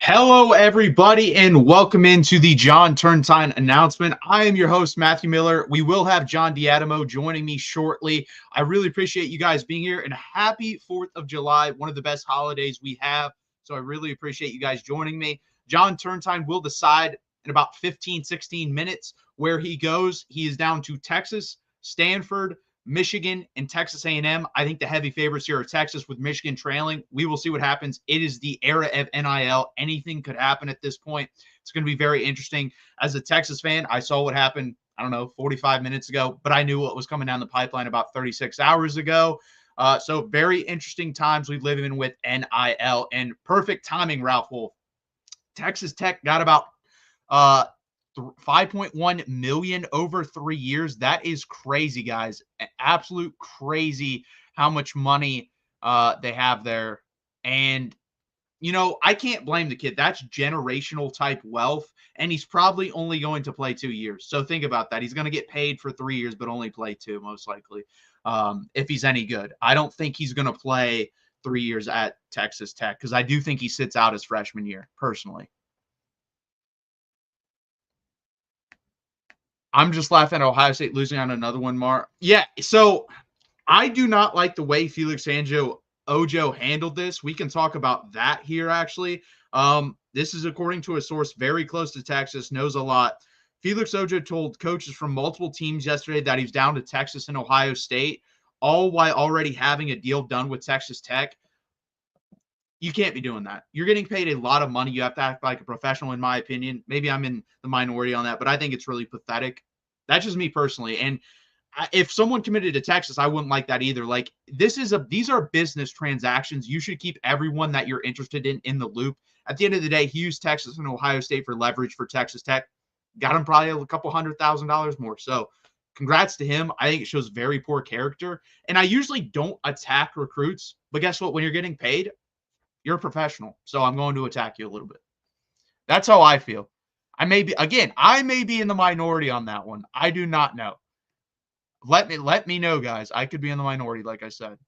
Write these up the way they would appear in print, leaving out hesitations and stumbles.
Hello, everybody, and welcome into the John Turntine announcement. I am your host, Matthew Miller. We will have John Diadamo joining me shortly. I really appreciate you guys being here, and happy 4th of July, one of the best holidays we have. So I really appreciate you guys joining me. John Turntine will decide in about 15, 16 minutes where he goes. He is down to Texas, Stanford, Michigan, and Texas A&M. I think the heavy favorites here are Texas, with Michigan trailing. We will see what happens. It is the era of NIL. Anything could happen at this point. It's going to be very interesting. As a Texas fan, I saw what happened, 45 minutes ago, but I knew what was coming down the pipeline about 36 hours ago. So very interesting times we live in with NIL, and perfect timing, Ralph Wolf. Texas Tech got about 5.1 million over 3 years. That is crazy, guys. Absolute crazy how much money they have there. And I can't blame the kid. That's generational type wealth, and he's probably only going to play 2 years. So think about that. He's going to get paid for 3 years, but only play 2, most likely, if he's any good. I don't think he's going to play 3 years at Texas Tech, because I do think he sits out his freshman year, personally. I'm just laughing at Ohio State losing on another one, Mar. Yeah, so I do not like the way Felix Ojo handled this. We can talk about that here, actually. This is according to a source very close to Texas, knows a lot. Felix Ojo told coaches from multiple teams yesterday that he's down to Texas and Ohio State, all while already having a deal done with Texas Tech. You can't be doing that. You're getting paid a lot of money. You have to act like a professional, in my opinion. Maybe I'm in the minority on that, but I think it's really pathetic. That's just me personally. And if someone committed to Texas, I wouldn't like that either. Like, these are business transactions. You should keep everyone that you're interested in the loop. At the end of the day, he used Texas and Ohio State for leverage for Texas Tech. Got him probably a couple $100,000 more. So congrats to him. I think it shows very poor character. And I usually don't attack recruits, but guess what? When you're getting paid, you're a professional. So I'm going to attack you a little bit. That's how I feel. I may be in the minority on that one. I do not know. Let me know, guys. I could be in the minority, like I said.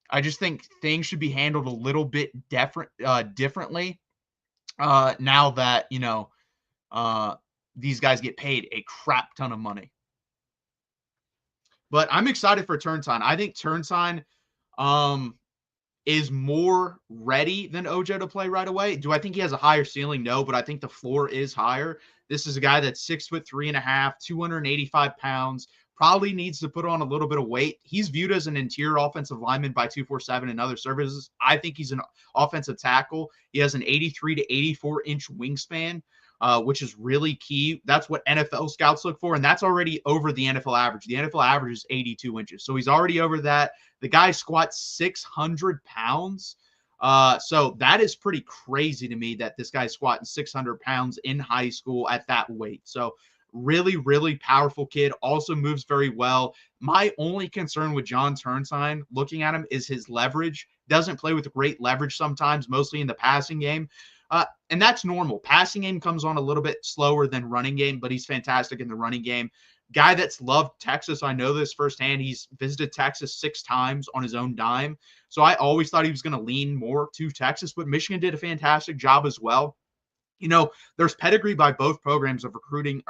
I just think things should be handled a little bit differently now that, these guys get paid a crap ton of money. But I'm excited for Turntine. I think Turntine is more ready than Ojo to play right away. Do I think he has a higher ceiling? No, but I think the floor is higher. This is a guy that's 6'3.5", 285 pounds, probably needs to put on a little bit of weight. He's viewed as an interior offensive lineman by 247 and other services. I think he's an offensive tackle. He has an 83 to 84 inch wingspan, which is really key. That's what NFL scouts look for, and that's already over the NFL average. The NFL average is 82 inches, so he's already over that. The guy squats 600 pounds. So that is pretty crazy to me that this guy's squatting 600 pounds in high school at that weight. So really, really powerful kid. Also moves very well. My only concern with John Turntine, looking at him, is his leverage. Doesn't play with great leverage sometimes, mostly in the passing game. And that's normal. Passing game comes on a little bit slower than running game, but he's fantastic in the running game. Guy that's loved Texas. I know this firsthand. He's visited Texas 6 times on his own dime. So I always thought he was going to lean more to Texas, but Michigan did a fantastic job as well. There's pedigree by both programs of recruiting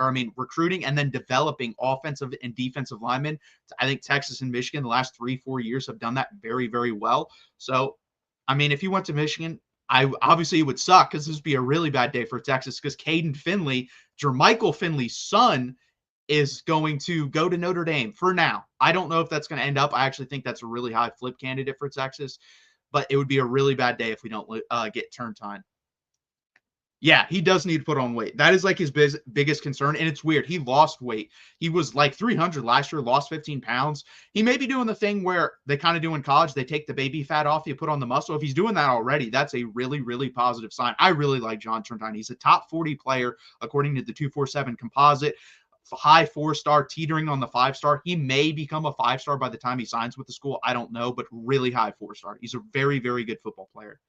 and then developing offensive and defensive linemen. I think Texas and Michigan the last 3-4 years have done that very, very well. So, if he went to Michigan, obviously it would suck because this would be a really bad day for Texas because Caden Finley, Jermichael Finley's son, is going to go to Notre Dame for now. I don't know if that's going to end up. I actually think that's a really high flip candidate for Texas. but it would be a really bad day if we don't get Turntine. Yeah, he does need to put on weight. That is like his biggest concern. And it's weird. He lost weight. He was like 300 last year, lost 15 pounds. He may be doing the thing where they kind of do in college. They take the baby fat off, you put on the muscle. If he's doing that already, that's a really, really positive sign. I really like John Turntine. He's a top 40 player, according to the 247 composite. High 4-star, teetering on the 5-star. He may become a 5-star by the time he signs with the school. I don't know, but really high 4-star. He's a very, very good football player.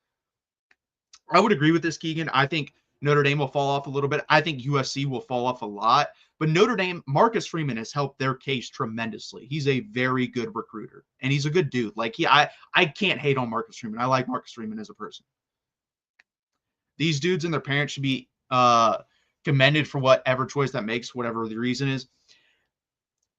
I would agree with this, Keegan. I think Notre Dame will fall off a little bit. I think USC will fall off a lot. But Notre Dame, Marcus Freeman has helped their case tremendously. He's a very good recruiter, and he's a good dude. Like I can't hate on Marcus Freeman. I like Marcus Freeman as a person. These dudes and their parents should be commended for whatever choice that makes, whatever the reason is.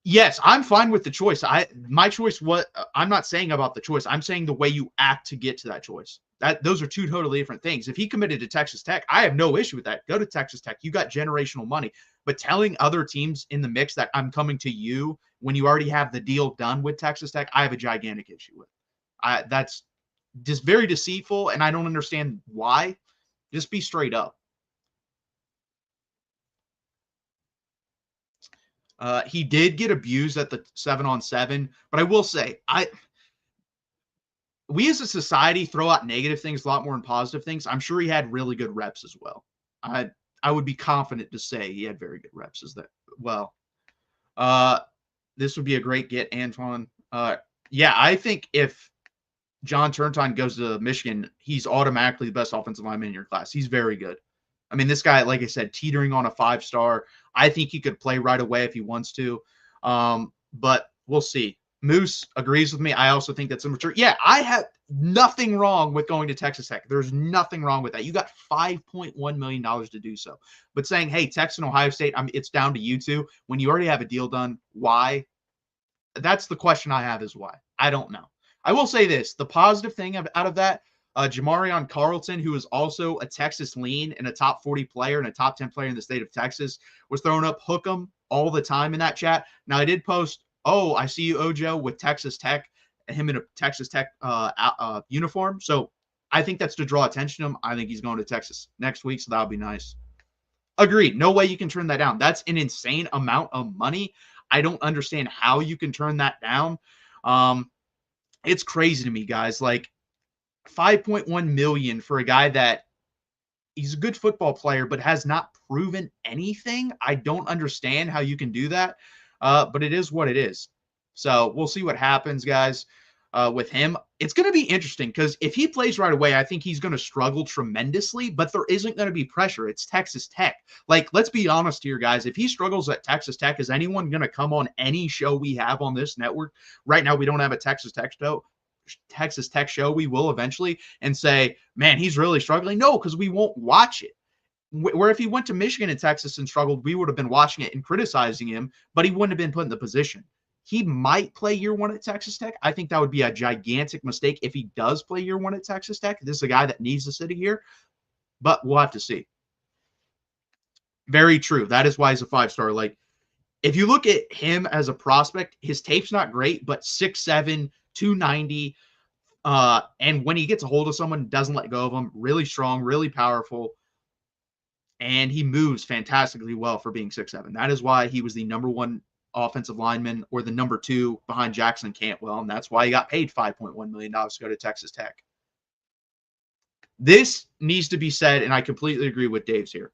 Yes, I'm fine with the choice. My choice, what I'm not saying about the choice. I'm saying the way you act to get to that choice. Those are two totally different things. If he committed to Texas Tech, I have no issue with that. Go to Texas Tech. You got generational money. But telling other teams in the mix that I'm coming to you when you already have the deal done with Texas Tech, I have a gigantic issue with. That's just very deceitful, and I don't understand why. Just be straight up. He did get abused at the 7-on-7, but I will say, we as a society throw out negative things a lot more than positive things. I'm sure he had really good reps as well. I would be confident to say he had very good reps as well. This would be a great get, Antoine. Yeah, I think if John Turntine goes to Michigan, he's automatically the best offensive lineman in your class. He's very good. I mean, this guy, like I said, teetering on a 5-star. I think he could play right away if he wants to. But we'll see. Moose agrees with me. I also think that's immature. Yeah, I have nothing wrong with going to Texas Tech. There's nothing wrong with that. You got $5.1 million to do so. But saying, hey, Texas and Ohio State, it's down to you two. When you already have a deal done, why? That's the question I have is why. I don't know. I will say this. The positive thing out of that, Jamarion Carlton, who is also a Texas lean and a top 40 player and a top 10 player in the state of Texas, was throwing up hook 'em all the time in that chat. Now, I did post, oh, I see you, Ojo, with Texas Tech, him in a Texas Tech uniform. So I think that's to draw attention to him. I think he's going to Texas next week, so that'll be nice. Agreed. No way you can turn that down. That's an insane amount of money. I don't understand how you can turn that down. It's crazy to me, guys. Like, $5.1 million for a guy that he's a good football player, but has not proven anything. I don't understand how you can do that, but it is what it is. So we'll see what happens, guys, with him. It's going to be interesting because if he plays right away, I think he's going to struggle tremendously, but there isn't going to be pressure. It's Texas Tech. Like, let's be honest here, guys. If he struggles at Texas Tech, is anyone going to come on any show we have on this network? Right now, we don't have a Texas Tech show. We will eventually, and say, man, he's really struggling. No, because we won't watch it. Where if he went to Michigan and Texas and struggled, we would have been watching it and criticizing him, but he wouldn't have been put in the position. He might play year one at Texas Tech. I think that would be a gigantic mistake if he does play year one at Texas Tech. This is a guy that needs to sit here, but we'll have to see. Very true. That is why he's a 5-star. Like, if you look at him as a prospect, his tape's not great, but 6'7", 290, and when he gets a hold of someone, doesn't let go of them, really strong, really powerful, and he moves fantastically well for being 6'7". That is why he was the number 1 offensive lineman, or the number 2 behind Jackson Cantwell, and that's why he got paid $5.1 million to go to Texas Tech. This needs to be said, and I completely agree with Dave's here.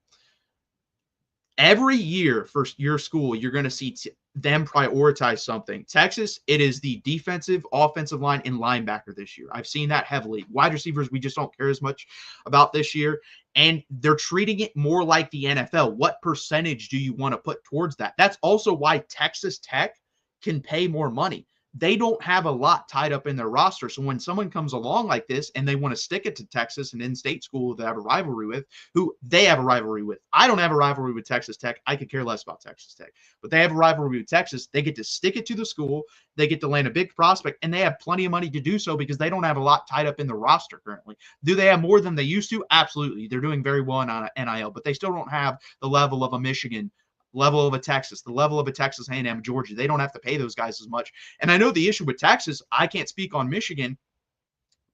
Every year for your school, you're going to see them prioritize something. Texas, it is the defensive, offensive line, and linebacker this year. I've seen that heavily. Wide receivers, we just don't care as much about this year. And they're treating it more like the NFL. What percentage do you want to put towards that? That's also why Texas Tech can pay more money. They don't have a lot tied up in their roster. So when someone comes along like this and they want to stick it to Texas, an in-state school they have a rivalry with, who they have a rivalry with. I don't have a rivalry with Texas Tech. I could care less about Texas Tech. But they have a rivalry with Texas. They get to stick it to the school. They get to land a big prospect, and they have plenty of money to do so because they don't have a lot tied up in the roster currently. Do they have more than they used to? Absolutely. They're doing very well on NIL, but they still don't have the level of a Michigan, level of a Texas, the level of a Texas A&M, Georgia. They don't have to pay those guys as much. And I know the issue with Texas, I can't speak on Michigan,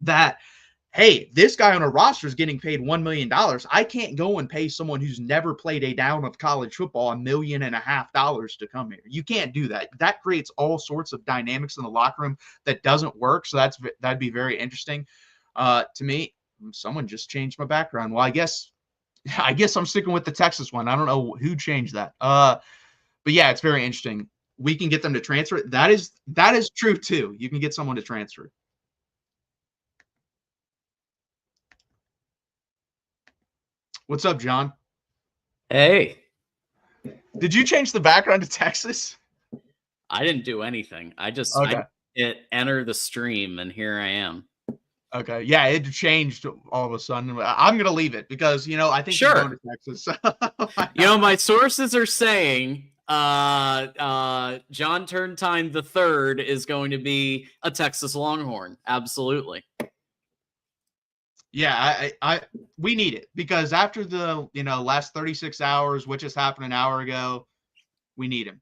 that, hey, this guy on a roster is getting paid $1 million. I can't go and pay someone who's never played a down of college football $1.5 million to come here. You can't do that. That creates all sorts of dynamics in the locker room that doesn't work. So that'd be very interesting. To me, someone just changed my background. Well, I guess I'm sticking with the Texas one. I don't know who changed that. But yeah, it's very interesting. We can get them to transfer. That is true too. You can get someone to transfer. What's up, John? Hey. Did you change the background to Texas? I didn't do anything. I just hit enter the stream, and here I am. Okay. Yeah, it changed all of a sudden. I'm going to leave it because, I think you're going to Texas. My sources are saying John Turntine III is going to be a Texas Longhorn. Absolutely. Yeah, we need it because after the, last 36 hours, which just happened an hour ago, we need him.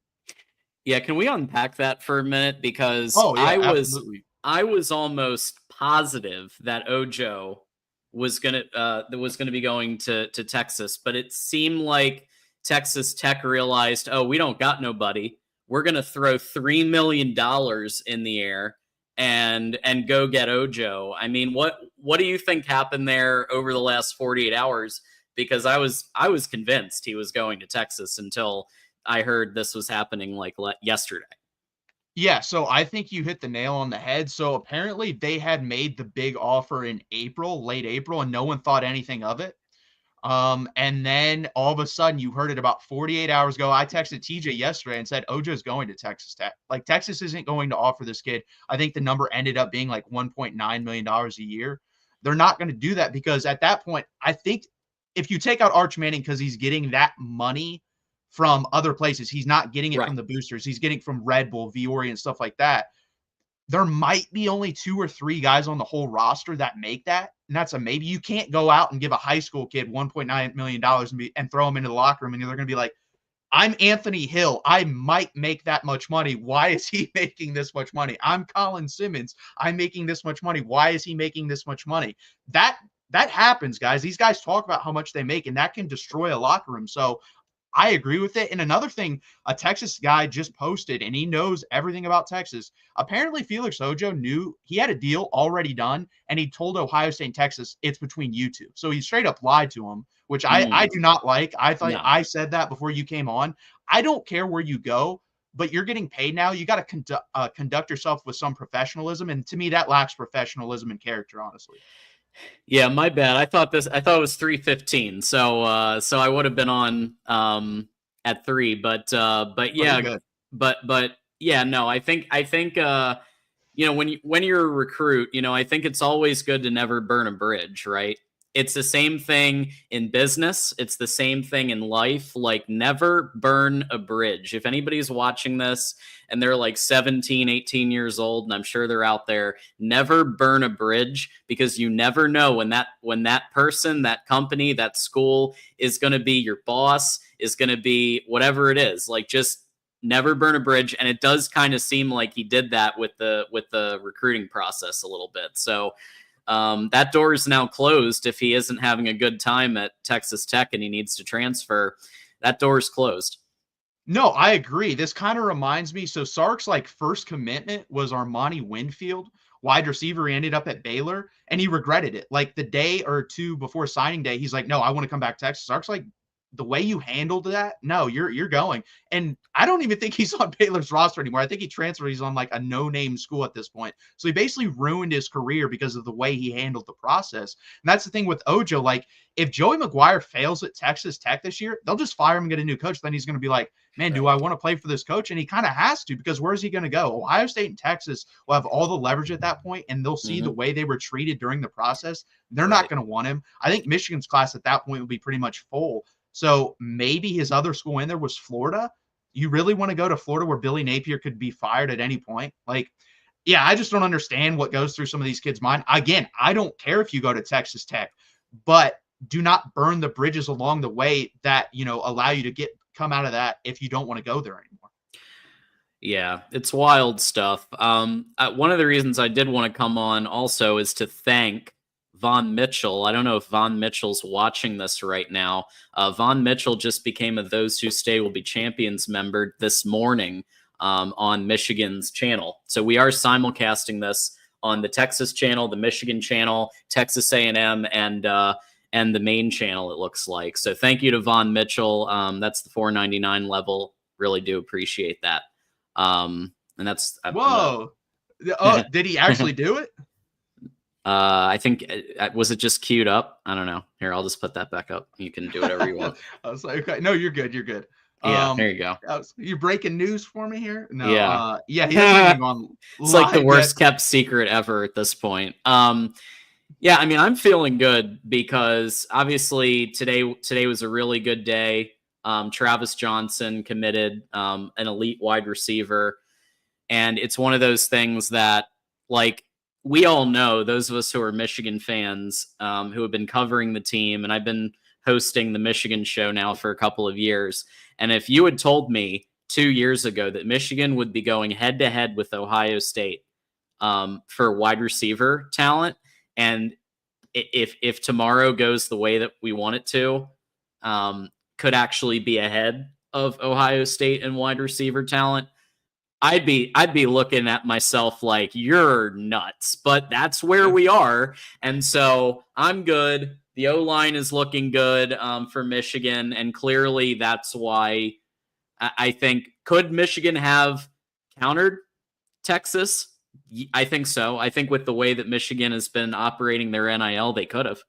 Yeah, can we unpack that for a minute? Because absolutely. I was almost positive that Ojo was gonna be going to Texas, but it seemed like Texas Tech realized, oh, we don't got nobody. We're gonna throw $3 million in the air and go get Ojo. I mean, what do you think happened there over the last 48 hours? Because I was convinced he was going to Texas until I heard this was happening like yesterday. Yeah, so I think you hit the nail on the head. So apparently they had made the big offer in late April, and no one thought anything of it. And then all of a sudden you heard it about 48 hours ago. I texted TJ yesterday and said, Ojo's going to Texas Tech. Like, Texas isn't going to offer this kid. I think the number ended up being like $1.9 million a year. They're not going to do that because at that point, I think if you take out Arch Manning because he's getting that money from other places, he's not getting it from the boosters. He's getting from Red Bull, Viore, and stuff like that. There might be only 2 or 3 guys on the whole roster that make that. And that's a maybe. You can't go out and give a high school kid $1.9 million and throw him into the locker room. And they're going to be like, I'm Anthony Hill. I might make that much money. Why is he making this much money? I'm Colin Simmons. I'm making this much money. Why is he making this much money? That happens, guys. These guys talk about how much they make, and that can destroy a locker room. So I agree with it. And another thing, a Texas guy just posted, and he knows everything about Texas. Apparently, Felix Ojo knew he had a deal already done, and he told Ohio State and Texas, it's between you two. So he straight up lied to him, which I do not like. I thought I said that before you came on. I don't care where you go, but you're getting paid now. You got to conduct yourself with some professionalism. And to me, that lacks professionalism and character, honestly. Yeah, my bad. I thought it was 3:15, so I would have been on at 3, but yeah, but yeah, no, I think when you're a recruit, I think it's always good to never burn a bridge, right? It's the same thing in business. It's the same thing in life. Like, never burn a bridge. If anybody's watching this and they're like 17, 18 years old, and I'm sure they're out there, never burn a bridge, because you never know when that person, that company, that school is going to be your boss, is going to be whatever it is. Like, just never burn a bridge. And it does kind of seem like he did that with the recruiting process a little bit. So that door is now closed. If he isn't having a good time at Texas Tech and he needs to transfer, that door is closed. No, I agree. This kind of reminds me. So Sark's first commitment was Armani Winfield, wide receiver. He ended up at Baylor, and he regretted it. Like, the day or two before signing day, he's like, no, I want to come back to Texas. Sark's like, the way you handled that, no, you're going. And I don't even think he's on Baylor's roster anymore. I think he transferred. He's on a no-name school at this point. So he basically ruined his career because of the way he handled the process. And that's the thing with Ojo. If Joey McGuire fails at Texas Tech this year, they'll just fire him and get a new coach. Then he's going to be like, man, do I want to play for this coach? And he kind of has to, because where's he going to go? Ohio State and Texas will have all the leverage at that point, and they'll see the way they were treated during the process. They're not going to want him. I think Michigan's class at that point will be pretty much full. So maybe his other school in there was Florida. You really want to go to Florida where Billy Napier could be fired at any point? Yeah, I just don't understand what goes through some of these kids' mind. Again, I don't care if you go to Texas Tech, but do not burn the bridges along the way that, allow you to come out of that if you don't want to go there anymore. Yeah, it's wild stuff. One of the reasons I did want to come on also is to thank Von Mitchell. I don't know if Von Mitchell's watching this right now. Von Mitchell just became a Those Who Stay Will Be Champions member this morning on Michigan's channel. So we are simulcasting this on the Texas channel, the Michigan channel, Texas A&M, and the main channel, it looks like. So thank you to Von Mitchell. That's the $4.99 level. Really do appreciate that. And that's Whoa. Oh, did he actually do it? I think was it just queued up? I don't know. Here, I'll just put that back up. You can do whatever you want. I was like, okay, no, you're good. You're good. Yeah, there you go. You breaking news for me here? No. Yeah. Yeah, he hasn't even gone. It's like the worst kept secret ever at this point. Yeah, I mean, I'm feeling good because obviously today was a really good day. Travis Johnson committed, an elite wide receiver. And it's one of those things that, like, we all know, those of us who are Michigan fans, who have been covering the team, and I've been hosting the Michigan show now for a couple of years. And if you had told me 2 years ago that Michigan would be going head to head with Ohio State for wide receiver talent, and if tomorrow goes the way that we want it to, could actually be ahead of Ohio State in wide receiver talent, I'd be looking at myself like, you're nuts, but that's where we are. And so I'm good. The O-line is looking good for Michigan. And clearly that's why I think, could Michigan have countered Texas? I think so. I think with the way that Michigan has been operating their NIL, they could have.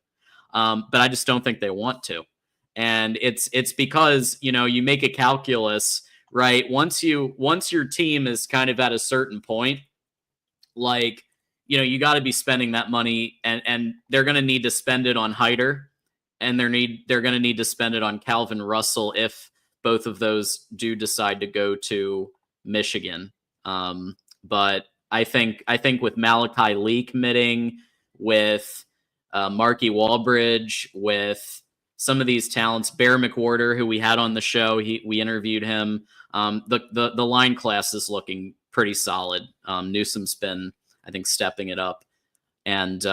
But I just don't think they want to. And it's because, you make a calculus, right? Once your team is kind of at a certain point, like, you got to be spending that money, and they're going to need to spend it on Hyder, and they're going to need to spend it on Calvin Russell if both of those do decide to go to Michigan. But I think with Malachi Lee committing, with Marky Walbridge, with some of these talents, Bear McWhorter, who we had on the show, we interviewed him. The line class is looking pretty solid. Newsom's been, I think, stepping it up. And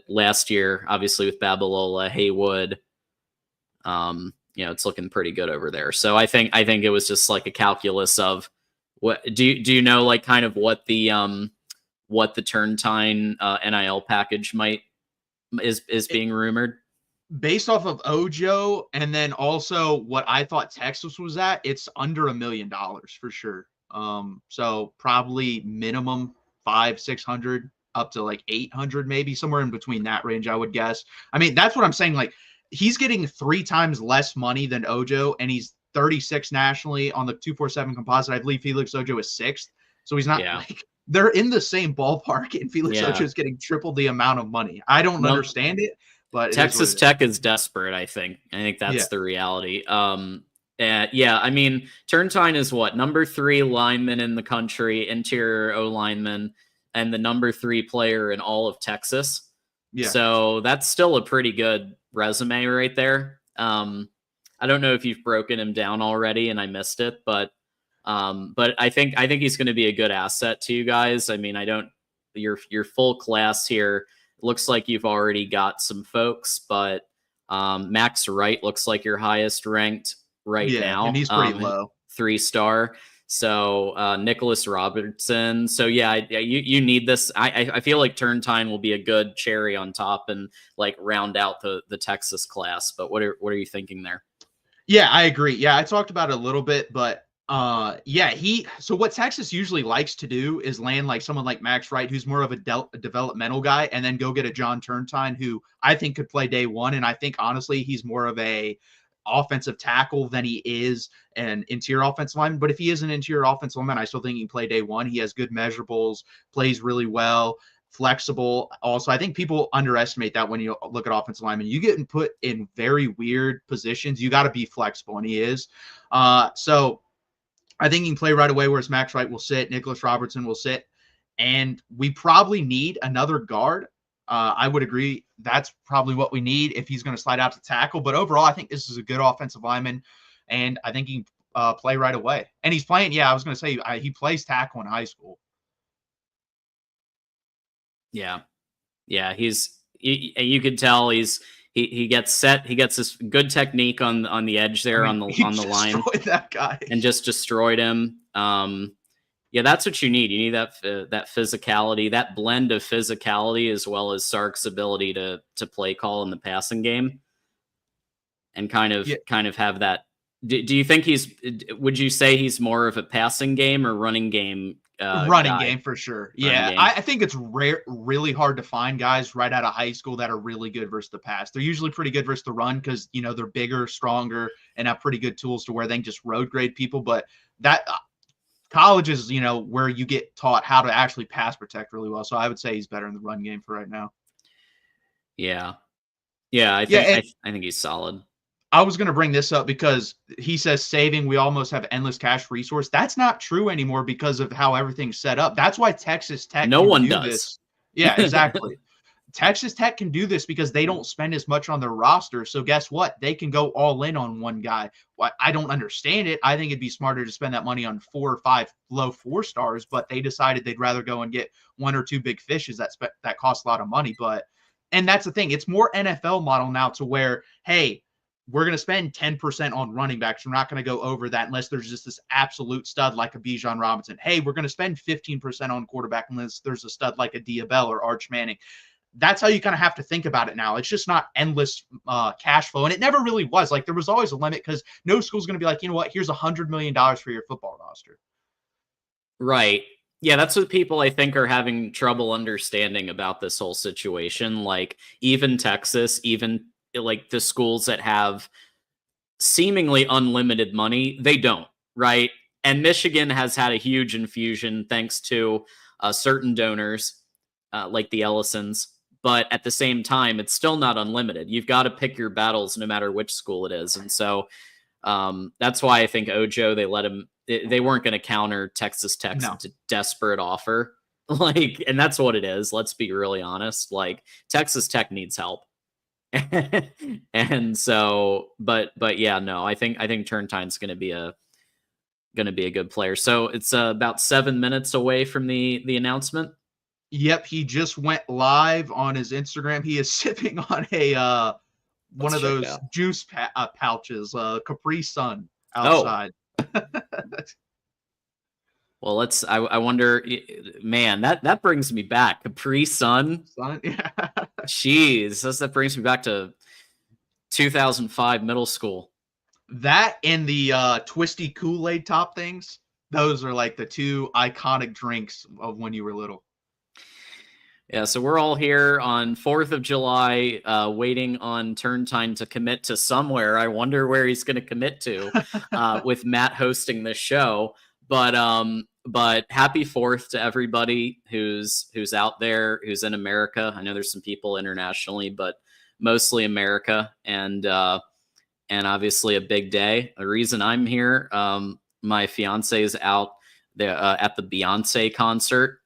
last year, obviously with Babalola, Haywood, it's looking pretty good over there. So I think it was just like a calculus of what do you know, like, kind of what the Turntine NIL package is being rumored? Based off of Ojo, and then also what I thought Texas was at, it's under $1 million for sure. So probably minimum 500-600 up to like 800, maybe somewhere in between that range, I would guess. I mean, that's what I'm saying. Like, he's getting 3 times less money than Ojo, and he's 36 nationally on the 247 composite. I believe Felix Ojo is 6th, so he's not like, they're in the same ballpark, and Felix Ojo is getting triple the amount of money. I don't understand it. But Texas Tech is desperate, I think. I think that's the reality. I mean, Turntine is what? Number 3 lineman in the country, interior O lineman, and the number 3 player in all of Texas. Yeah. So that's still a pretty good resume right there. I don't know if you've broken him down already and I missed it, but I think he's going to be a good asset to you guys. I mean, your full class here. Looks like you've already got some folks, but Max Wright looks like your highest ranked now. And he's pretty low. 3-star. So Nicholas Robertson. So you need this. I feel like Turntine will be a good cherry on top and like round out the Texas class. But what are you thinking there? Yeah, I agree. Yeah, I talked about it a little bit, but so what Texas usually likes to do is land like someone like Max Wright, who's more of a developmental guy, and then go get a John Turntine, who I think could play day one. And I think, honestly, he's more of a offensive tackle than he is an interior offensive lineman. But if he is an interior offensive lineman, I still think he can play day one. He has good measurables, plays really well, flexible. Also, I think people underestimate that when you look at offensive linemen. You get put in very weird positions. You got to be flexible, and he is. So I think he can play right away, whereas Max Wright will sit, Nicholas Robertson will sit, and we probably need another guard. I would agree that's probably what we need if he's going to slide out to tackle. But overall, I think this is a good offensive lineman, and I think he play right away. And he's playing. Yeah, I was going to say he plays tackle in high school. Yeah, yeah. You could tell he gets set. He gets this good technique on the edge there, on He the line, destroyed that guy and just destroyed him. Yeah, that's what you need. You need that physicality, that blend of physicality, as well as Sark's ability to play call in the passing game, and kind of have that. Do you think would you say he's more of a passing game or running game running guy? game for sure. Running Yeah, game. I think it's really hard to find guys right out of high school that are really good versus the pass. They're usually pretty good versus the run because they're bigger, stronger, and have pretty good tools to where they can just road grade people. But that college is where you get taught how to actually pass protect really well. So I would say he's better in the run game for right now. Yeah, yeah. I think he's solid. I was going to bring this up because he says saving, we almost have endless cash resource. That's not true anymore because of how everything's set up. That's why Texas Tech no can one do does this. Yeah, exactly. Texas Tech can do this because they don't spend as much on their roster. So guess what? They can go all in on one guy. Well, I don't understand it. I think it'd be smarter to spend that money on 4 or 5 low 4-stars, but they decided they'd rather go and get 1 or 2 big fishes that cost a lot of money. And that's the thing. It's more NFL model now to where, hey, we're going to spend 10% on running backs. We're not going to go over that unless there's just this absolute stud like a Bijan Robinson. Hey, we're going to spend 15% on quarterback unless there's a stud like a Diabell or Arch Manning. That's how you kind of have to think about it now. It's just not endless cash flow. And it never really was. Like, there was always a limit because no school's going to be like, you know what, here's $100 million for your football roster. Right. Yeah, that's what people I think are having trouble understanding about this whole situation. Like, even Texas, even like the schools that have seemingly unlimited money, they don't, right? And Michigan has had a huge infusion thanks to certain donors like the Ellisons. But at the same time, it's still not unlimited. You've got to pick your battles no matter which school it is. And so that's why I think Ojo, they let him, they weren't going to counter Texas Tech's desperate offer. Like, and that's what it is. Let's be really honest. Like, Texas Tech needs help. And so, but yeah, no, I think Turntine's going to be a good player. So it's about 7 minutes away from the announcement. Yep, he just went live on his Instagram. He is sipping on a one of those juice pouches, Capri Sun outside. Oh. Well, I wonder, man, that brings me back. Capri Sun. Yeah. Jeez, that brings me back to 2005 middle school. That and the twisty Kool-Aid top things. Those are like the 2 iconic drinks of when you were little. Yeah, so we're all here on 4th of July, waiting on Turntine to commit to somewhere. I wonder where he's going to commit to with Matt hosting this show. But happy 4th to everybody who's out there, who's in America. I know there's some people internationally, but mostly America, and obviously a big day. The reason I'm here, my fiance is out there at the Beyonce concert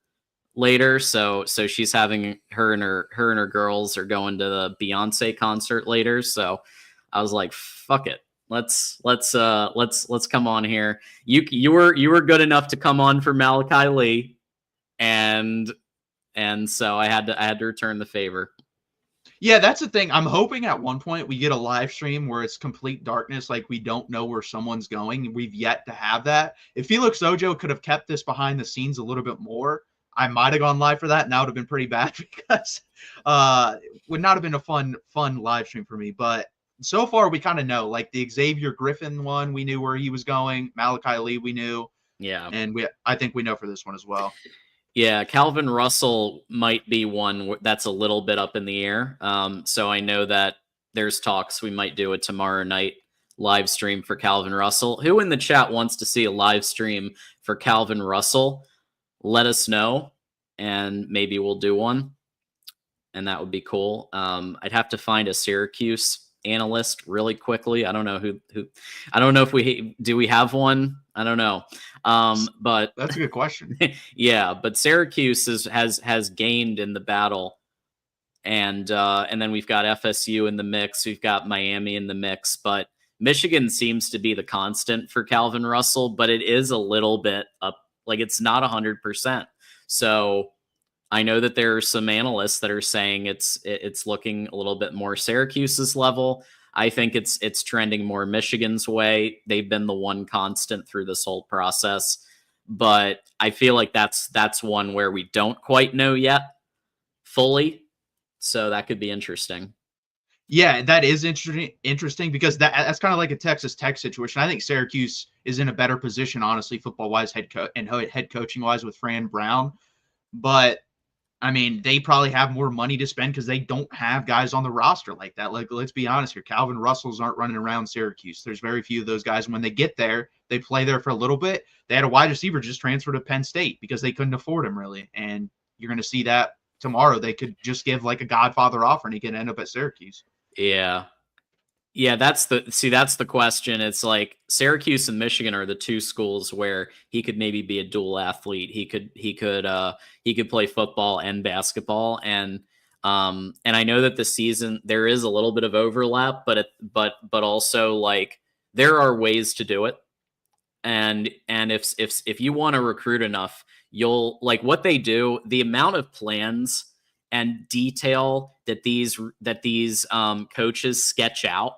later, so she's having her and her girls are going to the Beyonce concert later. So I was like, fuck it, let's come on here. You were good enough to come on for Malachi Lee, and so I had to return the favor. Yeah, that's the thing. I'm hoping at one point we get a live stream where it's complete darkness, like we don't know where someone's going. We've yet to have that. If Felix Ojo could have kept this behind the scenes a little bit more, I might have gone live for that, and that would have been pretty bad because would not have been a fun live stream for me. But so far, we kind of know, like the Xavier Griffin one, we knew where he was going. Malachi Lee, we knew. Yeah. And I think we know for this one as well. Yeah, Calvin Russell might be one that's a little bit up in the air. So I know that there's talks we might do a tomorrow night live stream for Calvin Russell. Who in the chat wants to see a live stream for Calvin Russell? Let us know, and maybe we'll do one, and that would be cool. I'd have to find a Syracuse analyst really quickly. I don't know who I don't know if we have one. I don't know. But that's a good question. Yeah, but Syracuse has gained in the battle, and then we've got FSU in the mix. We've got Miami in the mix, but Michigan seems to be the constant for Calvin Russell, but it is a little bit up. Like, it's not 100%. So I know that there are some analysts that are saying it's looking a little bit more Syracuse's level. I think it's trending more Michigan's way. They've been the one constant through this whole process, but I feel like that's one where we don't quite know yet fully. So that could be interesting. Yeah, that is interesting because that's kind of like a Texas Tech situation. I think Syracuse is in a better position, honestly, football-wise, head coaching-wise with Fran Brown. But, I mean, they probably have more money to spend because they don't have guys on the roster like that. Like, let's be honest here. Calvin Russells aren't running around Syracuse. There's very few of those guys. When they get there, they play there for a little bit. They had a wide receiver just transfer to Penn State because they couldn't afford him, really. And you're going to see that tomorrow. They could just give, like, a Godfather offer, and he could end up at Syracuse. Yeah. Yeah, that's the question. It's like Syracuse and Michigan are the two schools where he could maybe be a dual athlete. He could play football and basketball. And I know that the season there is a little bit of overlap, but also, like, there are ways to do it. And if you want to recruit enough, you'll, like, what they do, the amount of plans and detail that these coaches sketch out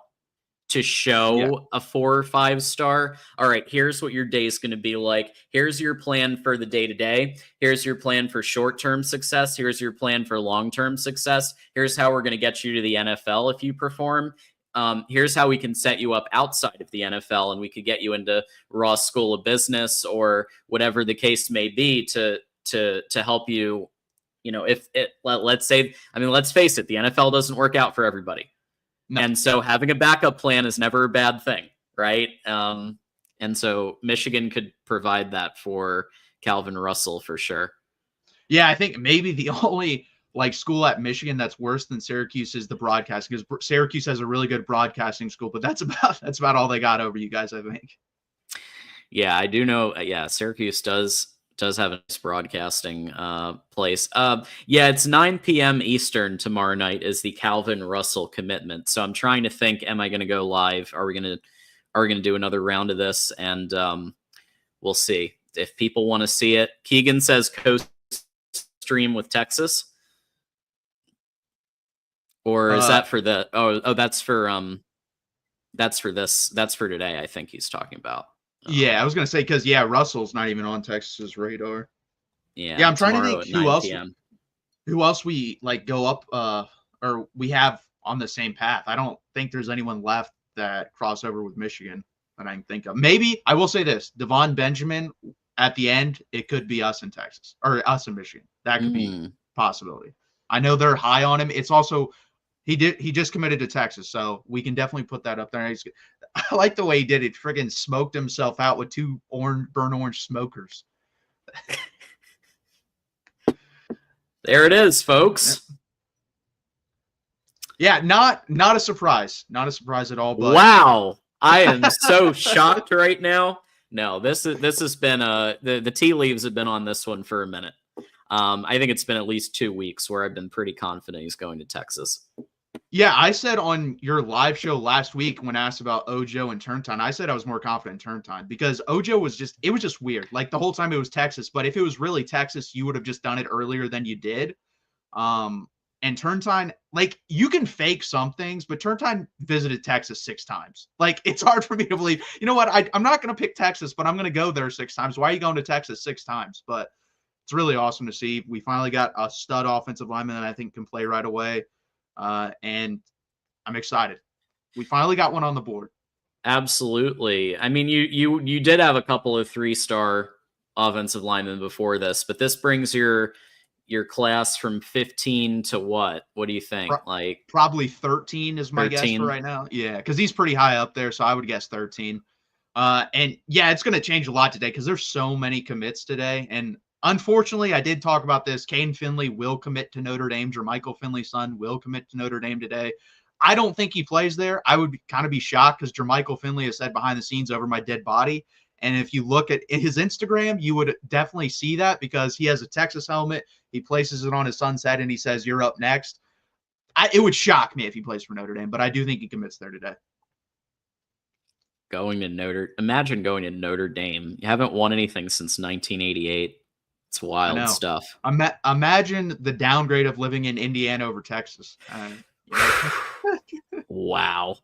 to show a 4 or 5 star. All right, here's what your day is going to be like. Here's your plan for the day to day. Here's your plan for short-term success. Here's your plan for long-term success. Here's how we're going to get you to the NFL if you perform. Here's how we can set you up outside of the NFL, and we could get you into Ross School of Business or whatever the case may be to help you. You know, if it, let's say, I mean, let's face it, the NFL doesn't work out for everybody. No. And so having a backup plan is never a bad thing, right? And so Michigan could provide that for Calvin Russell for sure. Yeah, I think maybe the only, like, school at Michigan that's worse than Syracuse is the broadcasting, because Syracuse has a really good broadcasting school, but that's about all they got over you guys, I think. Yeah, I do know. Yeah, Syracuse does have a broadcasting place. Yeah, it's 9 p.m. Eastern tomorrow night is the Calvin Russell commitment. So I'm trying to think, am I going to go live? Are we going to do another round of this? And we'll see if people want to see it. Keegan says co-stream with Texas. Or is that for the that's for today, I think he's talking about. Yeah, I was going to say, because, Russell's not even on Texas's radar. Yeah, I'm trying to think who else we, like, go up or we have on the same path. I don't think there's anyone left that cross over with Michigan that I can think of. Maybe, I will say this, Devon Benjamin, at the end, it could be us in Texas, or us in Michigan. That could be a possibility. I know they're high on him. It's also, he just committed to Texas, so we can definitely put that up there. I like the way he did it. Friggin' smoked himself out with 2 burnt orange smokers. There it is, folks. Yeah, not a surprise. Not a surprise at all. But wow, I am so shocked right now. No, this has been the tea leaves have been on this one for a minute. I think it's been at least 2 weeks where I've been pretty confident he's going to Texas. Yeah, I said on your live show last week when asked about Ojo and Turntine, I said I was more confident in Turntine because Ojo was just weird. Like, the whole time it was Texas, but if it was really Texas, you would have just done it earlier than you did. And Turntine, like, you can fake some things, but Turntine visited Texas 6 times. Like, it's hard for me to believe. You know what? I'm not going to pick Texas, but I'm going to go there 6 times. Why are you going to Texas 6 times? But it's really awesome to see. We finally got a stud offensive lineman that I think can play right away. And I'm excited. We finally got one on the board. Absolutely. I mean, you did have a couple of 3-star offensive linemen before this, but this brings your class from 15 to what? What do you think? Like, probably 13 is my 13? Guess for right now. Yeah, because he's pretty high up there, so I would guess 13. And yeah, it's going to change a lot today because there's so many commits today. And unfortunately, I did talk about this. Caden Finley will commit to Notre Dame. Jermichael Finley's son will commit to Notre Dame today. I don't think he plays there. I would kind of be shocked because Jermichael Finley has said behind the scenes over my dead body. And if you look at his Instagram, you would definitely see that because he has a Texas helmet. He places it on his son's head and he says, "You're up next." It would shock me if he plays for Notre Dame, but I do think he commits there today. Imagine going to Notre Dame. You haven't won anything since 1988. It's I wild know. stuff. Imagine the downgrade of living in Indiana over Texas. You know? Wow.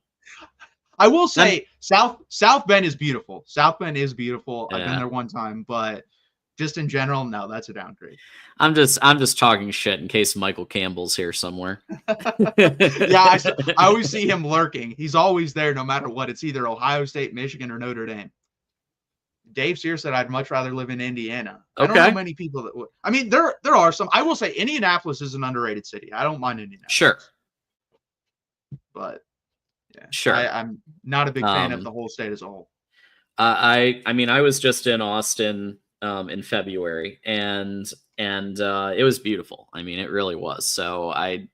I will say South Bend is beautiful. South Bend is beautiful. I've been Yeah. there one time, but just in general, no, that's a downgrade. I'm just talking shit in case Michael Campbell's here somewhere. Yeah, I always see him lurking. He's always there no matter what. It's either Ohio State, Michigan, or Notre Dame. Dave Sears said I'd much rather live in Indiana. I don't know many people that would. I mean, there are some. I will say Indianapolis is an underrated city. I don't mind Indianapolis. Sure. But yeah, sure. I'm not a big fan of the whole state as a whole. I mean, I was just in Austin in February, and it was beautiful. I mean, it really was. So I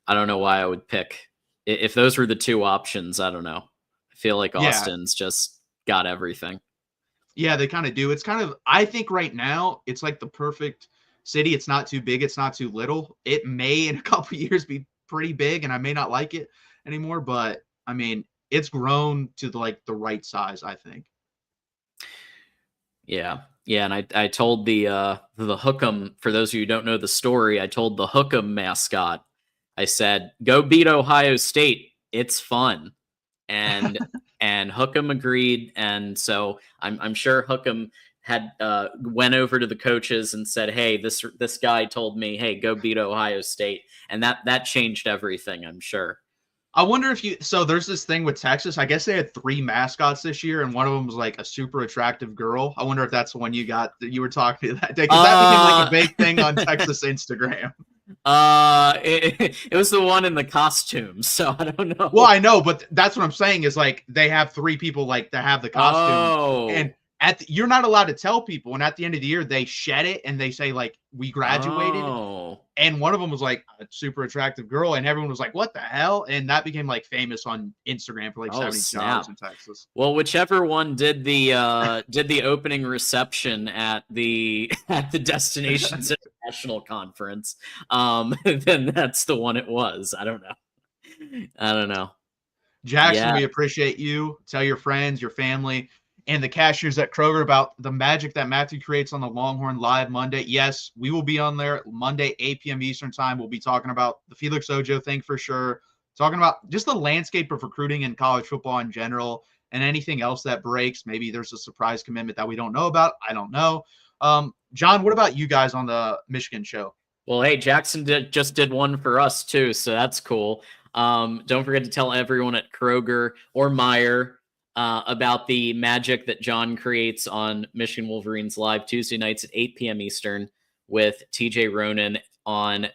don't know why I would pick if those were the two options. I don't know. I feel like Austin's just got everything. Yeah, they kind of do. It's kind of, I think right now it's like the perfect city. It's not too big. It's not too little. It may in a couple of years be pretty big, and I may not like it anymore. But I mean, it's grown to the right size, I think. Yeah. And I told the Hook'em, for those of you who don't know the story, I told the Hook'em mascot, I said, go beat Ohio State. It's fun. And and Hook'em agreed. And so I'm sure Hook'em had went over to the coaches and said, hey, this guy told me, hey, go beat Ohio State. And that changed everything, I'm sure. I wonder if so there's this thing with Texas. I guess they had 3 mascots this year, and one of them was like a super attractive girl. I wonder if that's the one you got that you were talking to that day, because that became like a big thing on Texas Instagram. It was the one in the costume, so I don't know. Well, I know, but that's what I'm saying is like they have 3 people like that have the costume, and you're not allowed to tell people, and at the end of the year they shed it and they say like we graduated. And one of them was like a super attractive girl, and everyone was like, what the hell? And that became like famous on Instagram for like 72 hours in Texas. Well, whichever one did the opening reception at the Destinations International Conference, then that's the one it was. I don't know. Jackson, we appreciate you. Tell your friends, your family, and the cashiers at Kroger about the magic that Matthew creates on the Longhorn Live Monday. Yes, we will be on there Monday, 8 p.m. Eastern time. We'll be talking about the Felix Ojo thing for sure, talking about just the landscape of recruiting in college football in general, and anything else that breaks. Maybe there's a surprise commitment that we don't know about. I don't know. John, what about you guys on the Michigan show? Well, hey, Jackson just did one for us too, so that's cool. Don't forget to tell everyone at Kroger or Meijer about the magic that John creates on Michigan Wolverines Live Tuesday nights at 8 p.m. Eastern with TJ Ronan on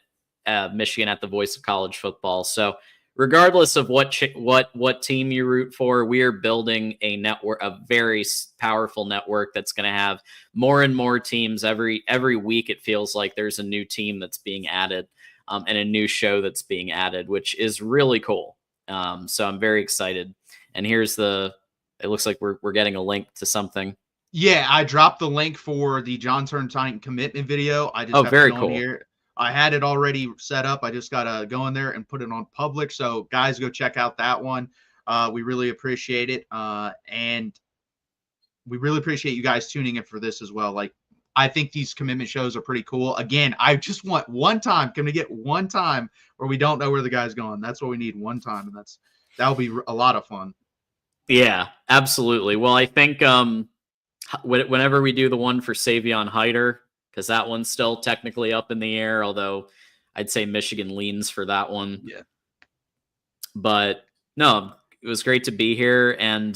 Michigan at the Voice of College Football. So regardless of what team you root for, we are building a network, a very powerful network that's going to have more and more teams every week. It feels like there's a new team that's being added and a new show that's being added, which is really cool. So I'm very excited. And it looks like we're getting a link to something. Yeah, I dropped the link for the John Turntine commitment video. I just very cool. Here. I had it already set up. I just got to go in there and put it on public. So guys, go check out that one. We really appreciate it. And we really appreciate you guys tuning in for this as well. Like, I think these commitment shows are pretty cool. Again, I just want one time. Can we get one time where we don't know where the guy's going? That's what we need, one time. And that'll be a lot of fun. Yeah, absolutely. Well, I think whenever we do the one for Savion Hyder, because that one's still technically up in the air, although I'd say Michigan leans for that one. Yeah. But no, it was great to be here. And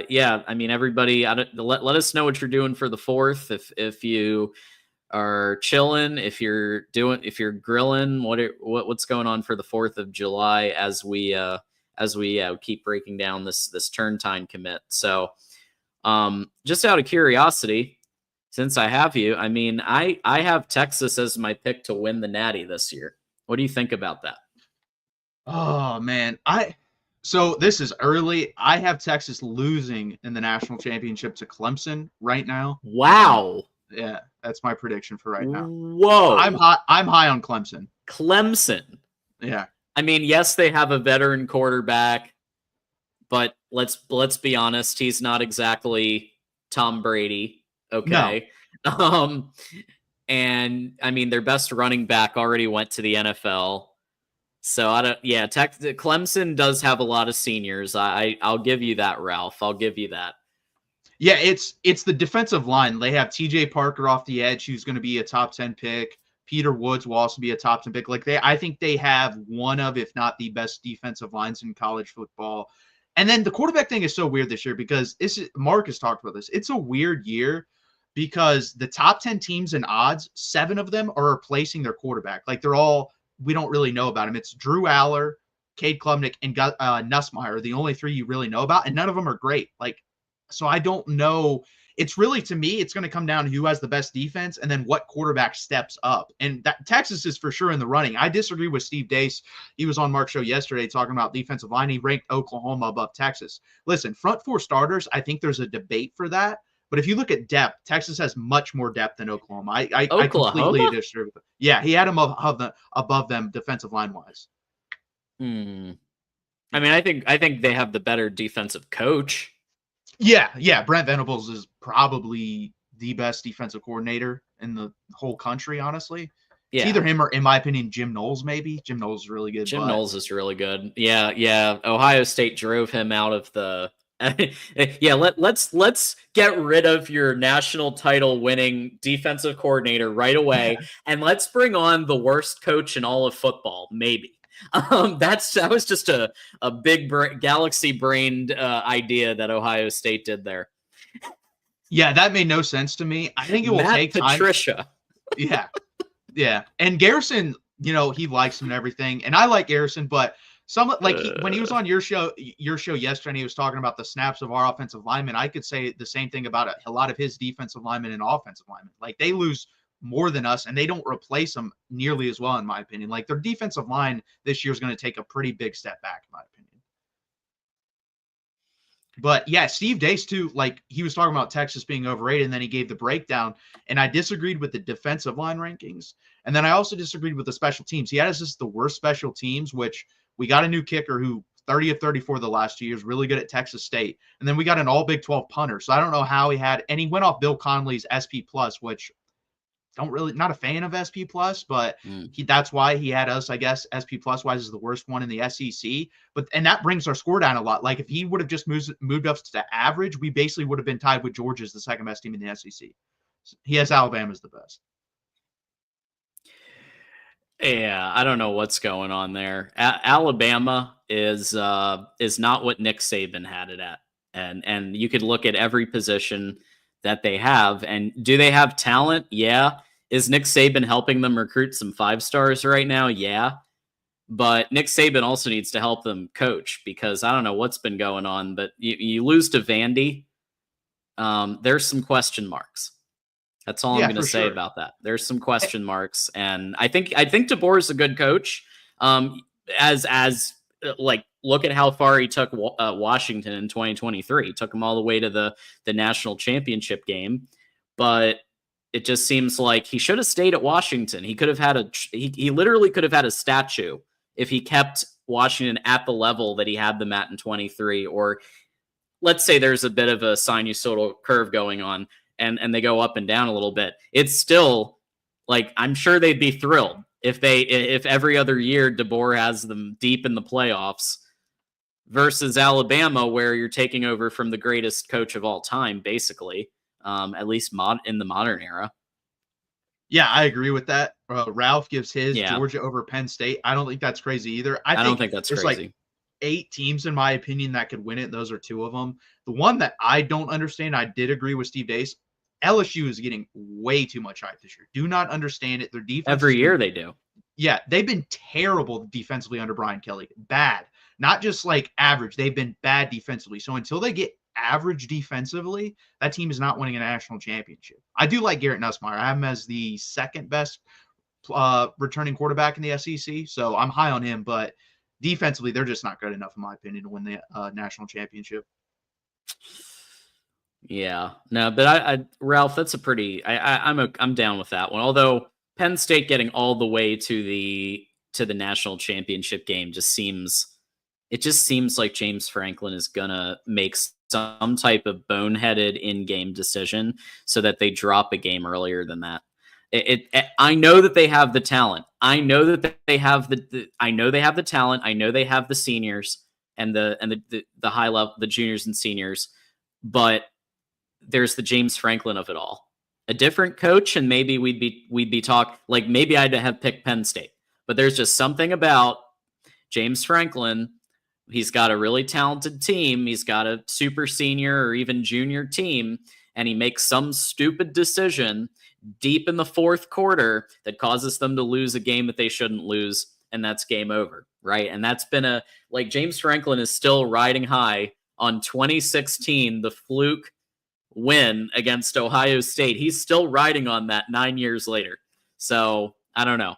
yeah, I mean, everybody, let us know what you're doing for the 4th. If you are chilling, if you're grilling, what's going on for the 4th of July as we keep breaking down this Turntine commit. So just out of curiosity, since I have you, I mean, I have Texas as my pick to win the Natty this year. What do you think about that? Oh man, so this is early. I have Texas losing in the national championship to Clemson right now. Wow. Yeah, that's my prediction for right now. Whoa. I'm high on Clemson. Clemson. Yeah. I mean, yes, they have a veteran quarterback. but let's be honest, he's not exactly Tom Brady. No. Okay. Um, and I mean, their best running back already went to the NFL. So I don't. Yeah, Clemson does have a lot of seniors. I'll give you that, Ralph. I'll give you that. Yeah, it's the defensive line. They have TJ Parker off the edge, who's going to be a top 10 pick. Peter Woods will also be a top 10 pick. I think they have one of, if not the best defensive lines in college football. And then the quarterback thing is so weird this year because Mark has talked about this. It's a weird year because the top 10 teams in odds, 7 of them are replacing their quarterback. They're all, we don't really know about them. It's Drew Aller, Cade Klubnik, and Nussmeier, the only 3 you really know about, and none of them are great. So I don't know. It's really, to me, it's going to come down to who has the best defense and then what quarterback steps up. And that Texas is for sure in the running. I disagree with Steve Dace. He was on Mark's show yesterday talking about defensive line. He ranked Oklahoma above Texas. Listen, front 4 starters, I think there's a debate for that. But if you look at depth, Texas has much more depth than Oklahoma. I completely disagree with it. Yeah, he had him above them defensive line wise. I mean, I think they have the better defensive coach. Yeah. Brent Venables is probably the best defensive coordinator in the whole country, honestly. Yeah. It's either him or, in my opinion, Jim Knowles, maybe. Jim Knowles is really good. Knowles is really good. Yeah. Ohio State drove him out of the yeah, let's get rid of your national title winning defensive coordinator right away and let's bring on the worst coach in all of football, maybe. That was just a big galaxy brained idea that Ohio State did there. Yeah, that made no sense to me. I think it will take time. Patricia. Yeah. And Garrison, he likes him and everything, and I like Garrison, but when he was on your show yesterday, and he was talking about the snaps of our offensive linemen. I could say the same thing about a lot of his defensive linemen and offensive linemen. They lose more than us, and they don't replace them nearly as well, in my opinion. Their defensive line this year is going to take a pretty big step back, in my opinion. But yeah, Steve Dace too, he was talking about Texas being overrated, and then he gave the breakdown, and I disagreed with the defensive line rankings. And then I also disagreed with the special teams. He had us as the worst special teams, which we got a new kicker who 30 of 34 the last 2 years, really good at Texas State. And then we got an all Big 12 punter. So I don't know how and he went off Bill Connolly's SP plus, which not a fan of SP plus, but that's why he had us, I guess, SP plus wise is the worst one in the SEC. And that brings our score down a lot. If he would have just moved up to average, we basically would have been tied with Georgia as the second best team in the SEC. He has Alabama as the best. Yeah, I don't know what's going on there. Alabama is not what Nick Saban had it at, and you could look at every position that they have, and do they have talent? Yeah. Is Nick Saban helping them recruit some 5-stars right now? Yeah. But Nick Saban also needs to help them coach, because I don't know what's been going on, but you lose to Vandy. There's some question marks. That's all I'm going to say about that. There's some question marks, and I think DeBoer is a good coach. Look at how far he took Washington in 2023. He took them all the way to the national championship game, but it just seems like he should have stayed at Washington. He could have had he literally could have had a statue if he kept Washington at the level that he had them at in 23. Or let's say there's a bit of a sinusoidal curve going on, and they go up and down a little bit. It's still I'm sure they'd be thrilled if every other year DeBoer has them deep in the playoffs, versus Alabama, where you're taking over from the greatest coach of all time, basically, at least in the modern era. Yeah, I agree with that. Ralph gives his Georgia over Penn State. I don't think that's crazy either. I don't think that's crazy. 8 teams, in my opinion, that could win it. Those are 2 of them. The one that I don't understand, I did agree with Steve Dace, LSU is getting way too much hype this year. Do not understand it. Their defense every year they do. Yeah, they've been terrible defensively under Brian Kelly. Bad. Not just average. They've been bad defensively. So until they get average defensively, that team is not winning a national championship. I do like Garrett Nussmeier. I have him as the second best returning quarterback in the SEC. So I'm high on him, but defensively, they're just not good enough, in my opinion, to win the national championship. Yeah, no, but Ralph, that's a pretty. I'm down with that one. Although Penn State getting all the way to the national championship game just seems it just seems like James Franklin is gonna make some type of boneheaded in-game decision so that they drop a game earlier than that. I know that they have the talent. I know that they have I know they have the talent. I know they have the seniors and the high level, the juniors and seniors, but there's the James Franklin of it all. A different coach, and maybe we'd be like maybe I'd have picked Penn State. But there's just something about James Franklin. He's got a really talented team. He's got a super senior or even junior team, and he makes some stupid decision deep in the fourth quarter that causes them to lose a game that they shouldn't lose, and that's game over, right? And that's been James Franklin is still riding high on 2016, the fluke win against Ohio State. He's still riding on that 9 years later. So I don't know.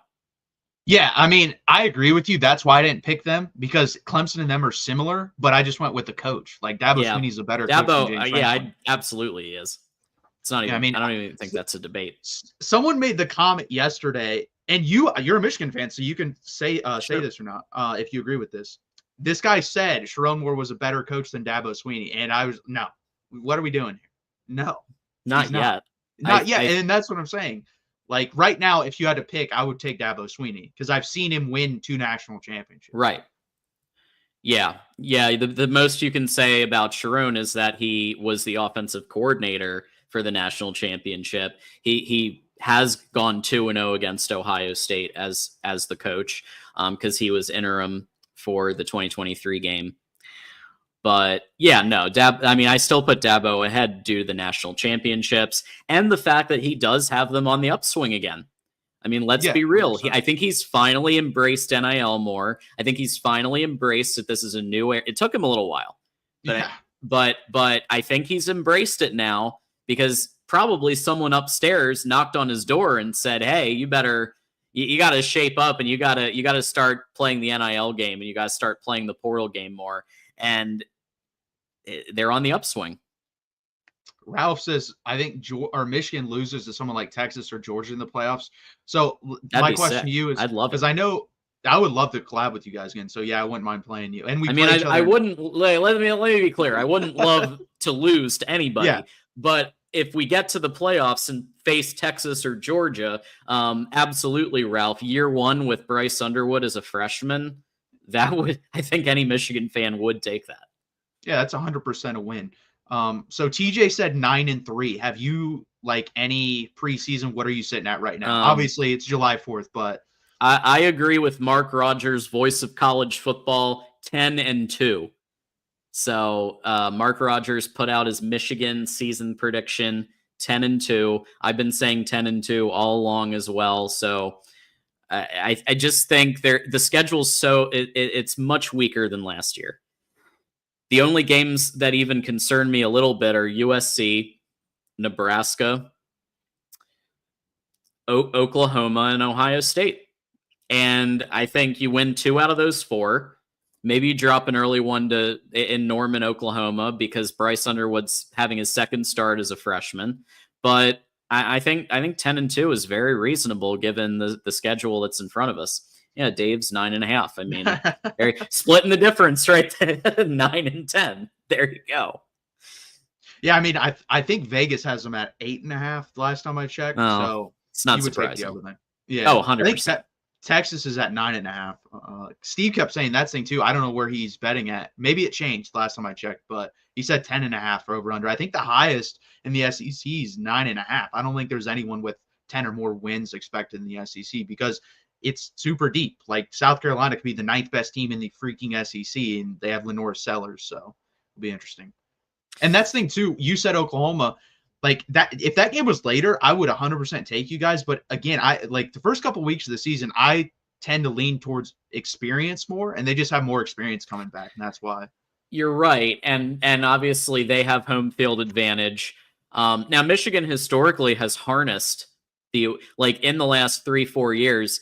Yeah, I mean, I agree with you. That's why I didn't pick them, because Clemson and them are similar, but I just went with the coach. Like Dabo Swinney's a better coach than James Franklin. Absolutely is. It's not even. I mean, I don't even think that's a debate. Someone made the comment yesterday, and you're a Michigan fan, so you can say this or not if you agree with this. This guy said Sherrone Moore was a better coach than Dabo Swinney, and I was no. What are we doing here? No, not yet. Not yet, and that's what I'm saying. Like right now, if you had to pick, I would take Dabo Swinney because I've seen him win 2 national championships. Right. Yeah. The most you can say about Sherrone is that he was the offensive coordinator for the national championship. He has gone 2-0 against Ohio State as the coach because he was interim for the 2023 game. But yeah, no, I still put Dabo ahead due to the national championships and the fact that he does have them on the upswing again. I mean, let's be real. I think he's finally embraced NIL more. I think he's finally embraced that this is a new era. It took him a little while, but I think he's embraced it now because probably someone upstairs knocked on his door and said, "Hey, you got to shape up and you got to start playing the NIL game and you got to start playing the portal game more." And they're on the upswing. Ralph says, I think Michigan loses to someone like Texas or Georgia in the playoffs. So my question to you is, I'd love it. Because I know I would love to collab with you guys again. So yeah, I wouldn't mind playing you. And I wouldn't let me be clear. I wouldn't love to lose to anybody, but if we get to the playoffs and face Texas or Georgia, absolutely, Ralph. Year 1 with Bryce Underwood as a freshman, I think any Michigan fan would take that. Yeah, that's 100% a win. So TJ said 9-3. Have you any preseason? What are you sitting at right now? Obviously, it's July 4th, but I agree with Mark Rogers, voice of college football, 10-2. So Mark Rogers put out his Michigan season prediction, 10-2. I've been saying 10-2 all along as well. So I just think the schedule's it's much weaker than last year. The only games that even concern me a little bit are USC, Nebraska, Oklahoma, and Ohio State. And I think you win 2 out of those 4. Maybe you drop an early one in Norman, Oklahoma, because Bryce Underwood's having his second start as a freshman. But I think 10-2 is very reasonable given the schedule that's in front of us. Yeah, Dave's 9.5. I mean, splitting the difference right there, 9-10. There you go. Yeah, I mean, I think Vegas has them at 8.5 the last time I checked. So it's not surprising. Yeah. Oh, 100%. Texas is at 9.5. Steve kept saying that thing too. I don't know where he's betting at. Maybe it changed last time I checked, but he said 10.5 for over under. I think the highest in the SEC is 9.5. I don't think there's anyone with 10 or more wins expected in the SEC because it's super deep. Like South Carolina could be the 9th best team in the freaking SEC, and they have Lenore Sellers, so it'll be interesting. And that's the thing too. You said Oklahoma. Like that, if that game was later, I would 100% take you guys. But again, I like the first couple of weeks of the season, I tend to lean towards experience more, and they just have more experience coming back, and that's why. You're right, and obviously they have home field advantage. Now Michigan historically has harnessed in the last 3-4 years.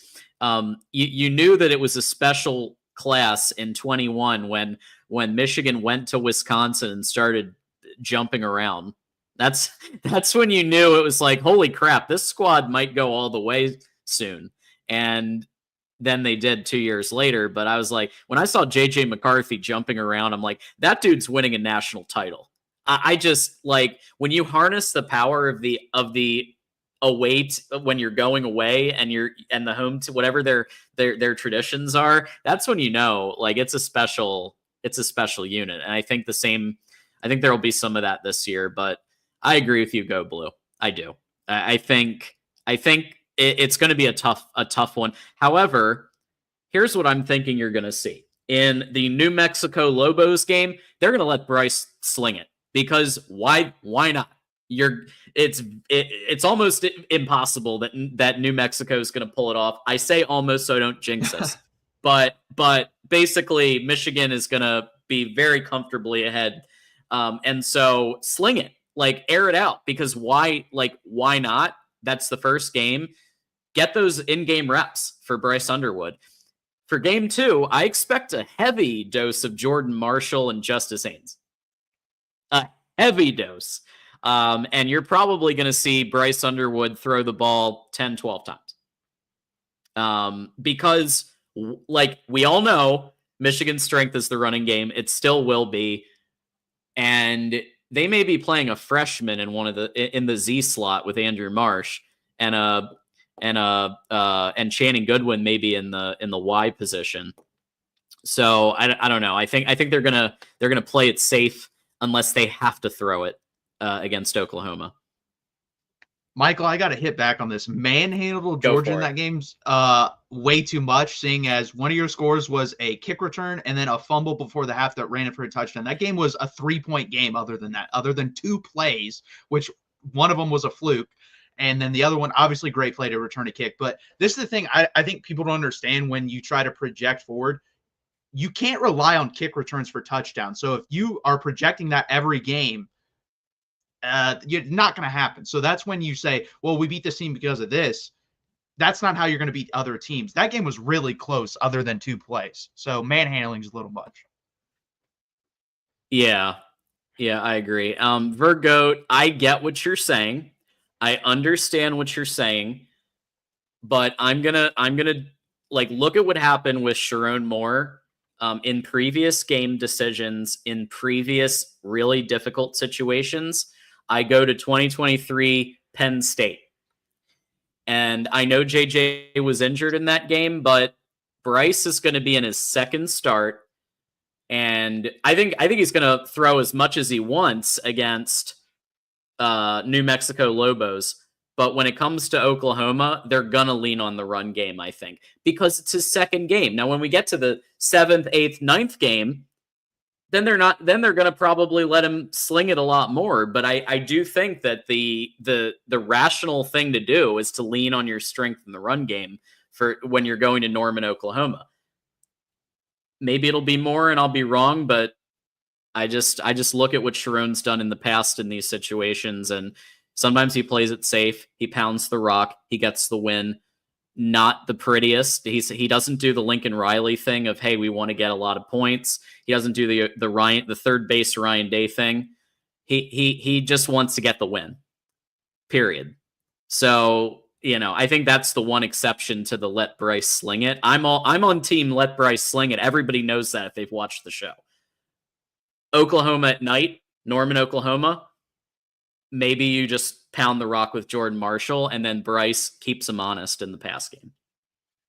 You knew that it was a special class in 21 when Michigan went to Wisconsin and started jumping around. That's when you knew it was like, holy crap, this squad might go all the way soon. And than they did 2 years later. But I was like, when I saw JJ McCarthy jumping around, I'm like, that dude's winning a national title. I just like when you harness the power of the away when you're going away and the home to whatever their traditions are. That's when you know like it's a special unit. And I think I think there will be some of that this year. But I agree with you. Go Blue. I do. I think it's going to be a tough one. However, here's what I'm thinking you're going to see in the New Mexico Lobos game. They're going to let Bryce sling it because why not? It's almost impossible that New Mexico is going to pull it off. I say almost so I don't jinx us, but basically Michigan is going to be very comfortably ahead, and so sling it, like air it out, because why not? That's the first game. Get those in-game reps for Bryce Underwood. For game 2, I expect a heavy dose of Jordan Marshall and Justice Haynes. A heavy dose. And you're probably going to see Bryce Underwood throw the ball 10, 12 times. Because, like, we all know Michigan's strength is the running game. It still will be. And they may be playing a freshman in the Z slot with Andrew Marsh and Channing Goodwin maybe in the Y position. So I don't know. I think they're gonna play it safe unless they have to throw it against Oklahoma. Michael, I got to hit back on this. Manhandled Georgia in that game's way too much, seeing as one of your scores was a kick return and then a fumble before the half that ran it for a touchdown. That game was a 3-point game other than 2 plays, which one of them was a fluke. And then the other one, obviously great play to return a kick. But this is the thing I think people don't understand when you try to project forward. You can't rely on kick returns for touchdowns. So if you are projecting that every game, you're not going to happen. So that's when you say, well, we beat this team because of this. That's not how you're going to beat other teams. That game was really close other than 2 plays. So manhandling is a little much. Yeah, I agree. Vergoat, I get what you're saying. I understand what you're saying, but I'm gonna like look at what happened with Sharon Moore in previous game decisions in previous really difficult situations. I go to 2023 Penn State, and I know JJ was injured in that game, but Bryce is going to be in his second start, and I think he's going to throw as much as he wants against New Mexico Lobos. But when it comes to Oklahoma, they're going to lean on the run game, I think, because it's his second game. Now, when we get to the 7th, 8th, 9th game, then they're going to probably let him sling it a lot more. But I do think that the rational thing to do is to lean on your strength in the run game for when you're going to Norman, Oklahoma. Maybe it'll be more and I'll be wrong, but I just look at what Sharon's done in the past in these situations, and sometimes he plays it safe. He pounds the rock. He gets the win. Not the prettiest. He doesn't do the Lincoln Riley thing of, hey, we want to get a lot of points. He doesn't do the third base Ryan Day thing. He just wants to get the win. Period. So, I think that's the one exception to the let Bryce sling it. I'm on team let Bryce sling it. Everybody knows that if they've watched the show. Oklahoma at night, Norman, Oklahoma. Maybe you just pound the rock with Jordan Marshall, and then Bryce keeps him honest in the pass game.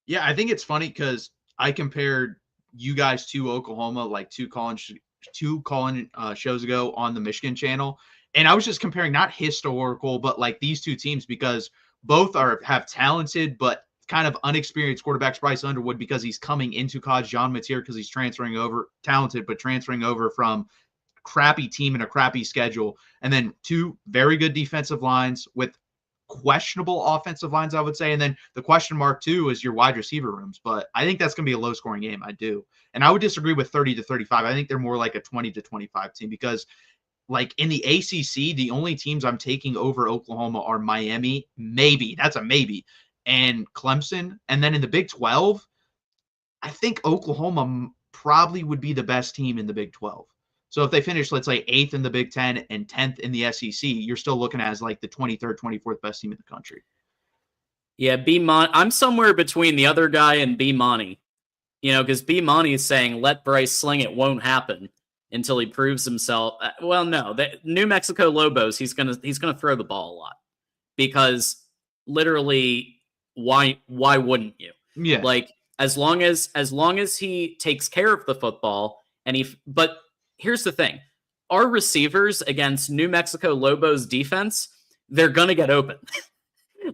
Yeah, I think it's funny because I compared you guys to Oklahoma like two call-in shows ago on the Michigan channel, and I was just comparing not historical, but like these two teams because both have talented but kind of unexperienced quarterbacks. Bryce Underwood because he's coming into college, John Mateer because he's transferring over, talented but transferring over from crappy team and a crappy schedule, and then 2 very good defensive lines with questionable offensive lines, I would say, and then the question mark too is your wide receiver rooms. But I think that's going to be a low scoring game. I do, and I would disagree with 30-35. I think they're more like a 20-25 team because, like in the ACC, the only teams I'm taking over Oklahoma are Miami, maybe that's a maybe, and Clemson, and then in the Big 12, I think Oklahoma probably would be the best team in the Big 12. So if they finish, let's say 8th in the Big 10 and 10th in the SEC, you're still looking at as like the 23rd, 24th best team in the country. Yeah, I'm somewhere between the other guy and B Monty. Because B Monty is saying let Bryce sling it won't happen until he proves himself. Well, no, New Mexico Lobos, he's gonna throw the ball a lot because literally, why wouldn't you? Yeah. Like as long as he takes care of the football but here's the thing. Our receivers against New Mexico Lobos defense, they're going to get open.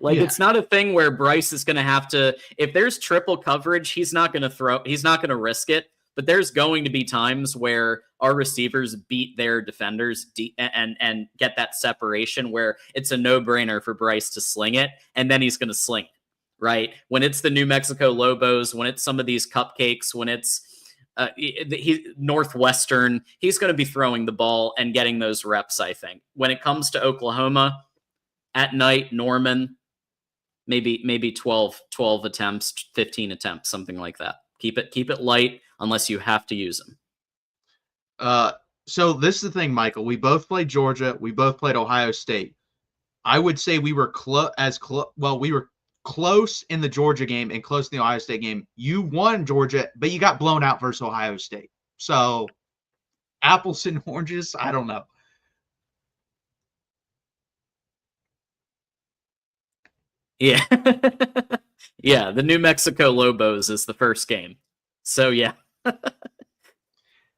Like Yeah. it's not a thing where Bryce is going to have to, if there's triple coverage, he's not going to risk it. But there's going to be times where our receivers beat their defenders and get that separation where it's a no-brainer for Bryce to sling it, and then he's going to sling it, right? When it's the New Mexico Lobos, when it's some of these cupcakes, when it's Northwestern, he's going to be throwing the ball and getting those reps, I think. When it comes to Oklahoma, at night, Norman, maybe 12 attempts, 15 attempts, something like that. Keep it light unless you have to use them. So this is the thing, Michael. We both played Georgia. We both played Ohio State. I would say we were we were close in the Georgia game and close in the Ohio State game. You won Georgia, but you got blown out versus Ohio State. So apples and oranges, I don't know. Yeah. Yeah, the New Mexico Lobos is the first game. So, yeah.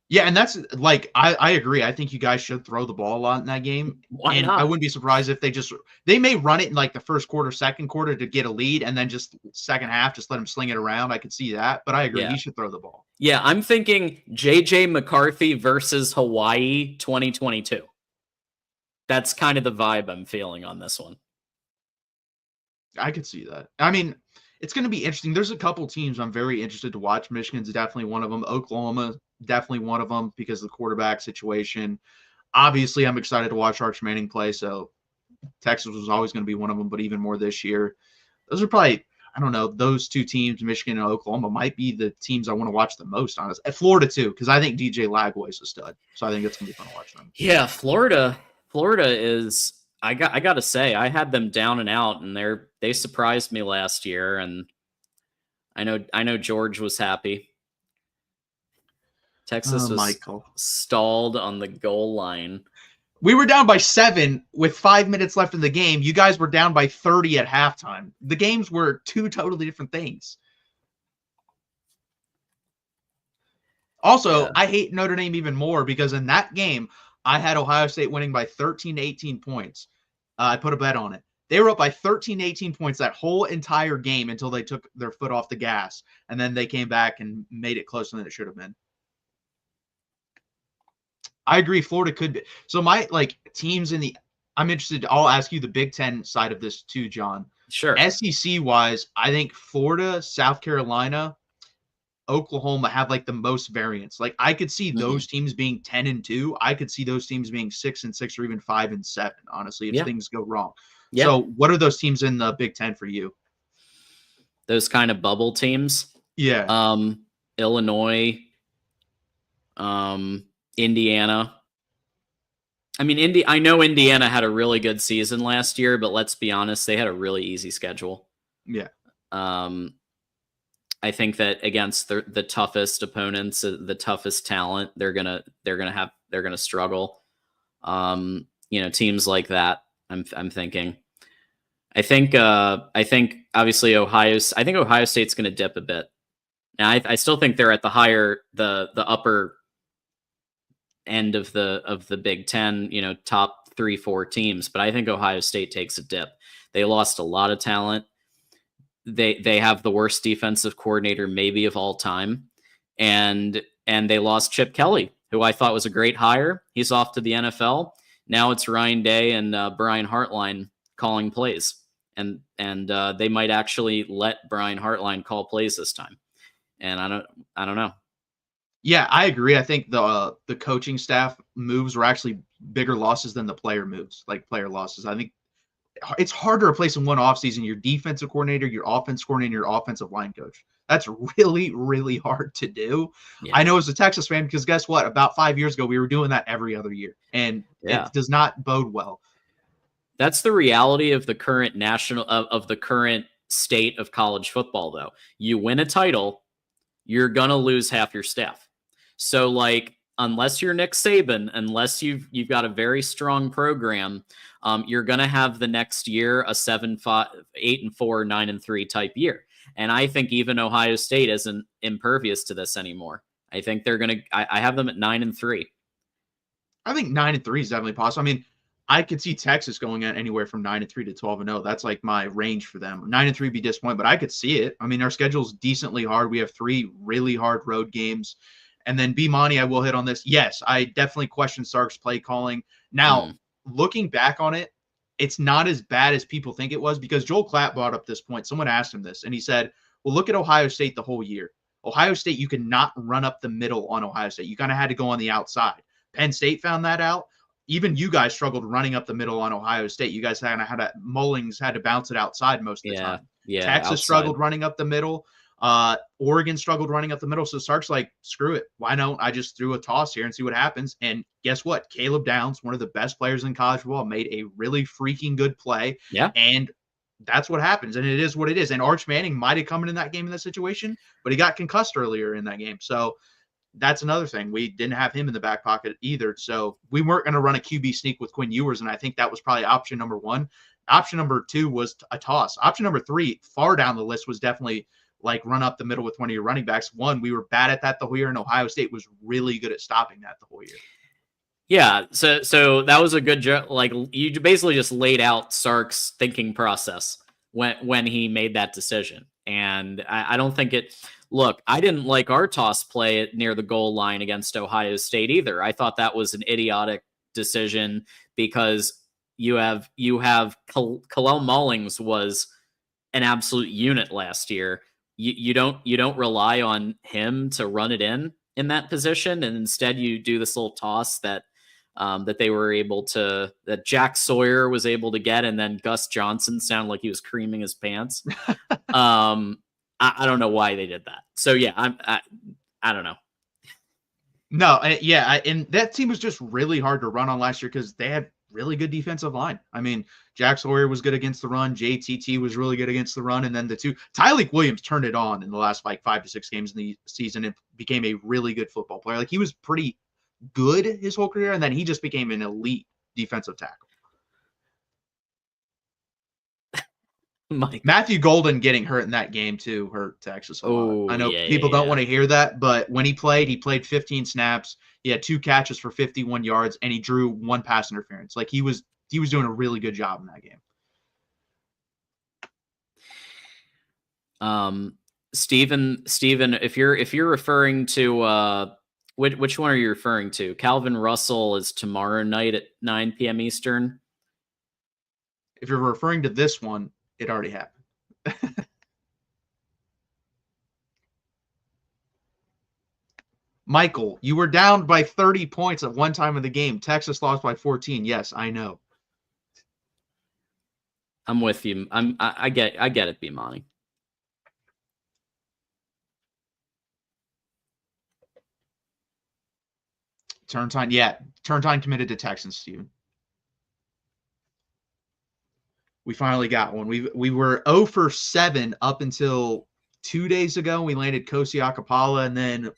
Yeah, and that's like I agree. I think you guys should throw the ball a lot in that game. Why and not? I wouldn't be surprised if they may run it in like the first quarter, second quarter to get a lead, and then just second half, just let him sling it around. I could see that. But I agree, he should throw the ball. Yeah, I'm thinking JJ McCarthy versus Hawaii 2022. That's kind of the vibe I'm feeling on this one. I could see that. I mean, it's going to be interesting. There's a couple teams I'm very interested to watch. Michigan's definitely one of them. Oklahoma, definitely one of them because of the quarterback situation. Obviously, I'm excited to watch Arch Manning play. So Texas was always going to be one of them, but even more this year. Those are probably, I don't know, those two teams, Michigan and Oklahoma, might be the teams I want to watch the most, honestly. At Florida, too, because I think DJ Lagway is a stud. So I think it's going to be fun to watch them. Yeah, Florida is, I got to say, I had them down and out, and they surprised me last year, and I know George was happy. Texas was stalled on the goal line. We were down by 7 with 5 minutes left in the game. You guys were down by 30 at halftime. The games were two totally different things. Also, I hate Notre Dame even more because in that game, I had Ohio State winning by 13 to 18 points. I put a bet on it. They were up by 13 to 18 points that whole entire game until they took their foot off the gas, and then they came back and made it closer than it should have been. I agree. Florida could be. So my teams in the – I'm interested. I'll ask you the Big Ten side of this too, John. Sure. SEC-wise, I think Florida, South Carolina, Oklahoma have the most variance. I could see those teams being 10-2. I could see those teams being 6-6 or even 5-7, honestly, if things go wrong. Yeah. So what are those teams in the Big Ten for you? Those kind of bubble teams? Yeah. Illinois, Indiana. I mean, I know Indiana had a really good season last year, but let's be honest, they had a really easy schedule. Yeah. I think that against the toughest opponents, the toughest talent, they're gonna struggle. Teams like that. I'm thinking. I think obviously Ohio State's gonna dip a bit. Now I still think they're at the upper end of the Big Ten, top 3-4 teams, but I think Ohio State takes a dip. They lost a lot of talent. They have the worst defensive coordinator maybe of all time, and they lost Chip Kelly, who I thought was a great hire. He's off to the NFL. Now it's Ryan Day and Brian Hartline calling plays, and they might actually let Brian Hartline call plays this time. And I don't know. Yeah, I agree. I think the coaching staff moves were actually bigger losses than the player moves, player losses. I think it's hard to replace in one offseason your defensive coordinator, your offense coordinator, your offensive line coach. That's really, really hard to do. Yeah. I know as a Texas fan, because guess what? About 5 years ago, we were doing that every other year, and it does not bode well. That's the reality of the current of the current state of college football, though. You win a title, you're going to lose half your staff. So, like, unless you're Nick Saban, unless you've got a very strong program, you're going to have the next year a 7-5, 8-4, 9-3 type year. And I think even Ohio State isn't impervious to this anymore. I think they're going to. I have them at 9-3. I think 9-3 is definitely possible. I mean, I could see Texas going at anywhere from 9-3 to 12-0. That's like my range for them. 9-3 be disappointed, but I could see it. I mean, our schedule's decently hard. We have 3 really hard road games. And then B Monty, I will hit on this. Yes, I definitely question Sark's play calling. Now, looking back on it, it's not as bad as people think it was, because Joel Klatt brought up this point. Someone asked him this, and he said, well, look at Ohio State the whole year. Ohio State, you cannot run up the middle on Ohio State. You kind of had to go on the outside. Penn State found that out. Even you guys struggled running up the middle on Ohio State. You guys kind of had Mullings had to bounce it outside most of the time. Yeah, Texas outside struggled running up the middle. Oregon struggled running up the middle. So Sark's like, screw it. Why don't I just throw a toss here and see what happens? And guess what? Caleb Downs, one of the best players in college football, made a really freaking good play. Yeah. And that's what happens. And it is what it is. And Arch Manning might have come in that game in that situation, but he got concussed earlier in that game. So that's another thing. We didn't have him in the back pocket either. So we weren't going to run a QB sneak with Quinn Ewers. And I think that was probably option number 1. Option number 2 was a toss. Option number 3, far down the list, was definitely like run up the middle with one of your running backs. One, we were bad at that the whole year, and Ohio State was really good at stopping that the whole year. Yeah, so that was a good job. Like, you basically just laid out Sark's thinking process when he made that decision. And I don't think it. Look, I didn't like our toss play near the goal line against Ohio State either. I thought that was an idiotic decision, because you have Kalel Mullings was an absolute unit last year. You don't rely on him to run it in that position, and instead you do this little toss that they were able to, that Jack Sawyer was able to get, and then Gus Johnson sounded like he was creaming his pants. I don't know why they did that. So yeah, I don't know. No, and that team was just really hard to run on last year because they had really good defensive line. I mean, Jack Sawyer was good against the run. JTT was really good against the run. And then Tyleik Williams turned it on in the last 5 to 6 games in the season and became a really good football player. Like, he was pretty good his whole career, and then he just became an elite defensive tackle. Matthew Golden getting hurt in that game too hurt Texas a lot. I know people don't want to hear that, but when he played 15 snaps. He had 2 catches for 51 yards, and he drew 1 pass interference. Like, he was doing a really good job in that game. Steven, if you're referring to which one are you referring to? Calvin Russell is tomorrow night at 9 p.m. Eastern. If you're referring to this one, it already happened. Michael, you were down by 30 points at one time of the game. Texas lost by 14. Yes, I know. I'm with you. I get it, B-Monty. Turntine, yeah. Turntine committed to Texans, Steven. We finally got one. We were 0 for 7 up until 2 days ago. We landed Kosi Akapala, and then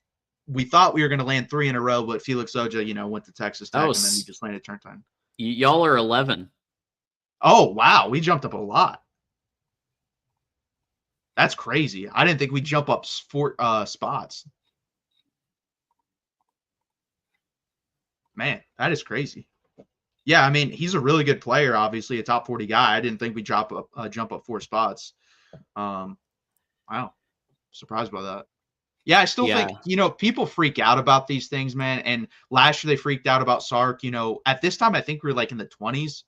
we thought we were going to land 3 in a row, but Felix Oja, went to Texas Tech, and then we just landed Turntine. Y'all are 11. Oh, wow. We jumped up a lot. That's crazy. I didn't think we'd jump up 4 spots. Man, that is crazy. Yeah, I mean, he's a really good player, obviously, a top 40 guy. I didn't think we'd jump up 4 spots. Wow. Surprised by that. Yeah, I still think, people freak out about these things, man. And last year they freaked out about Sark. At this time, I think we were like in the 20s,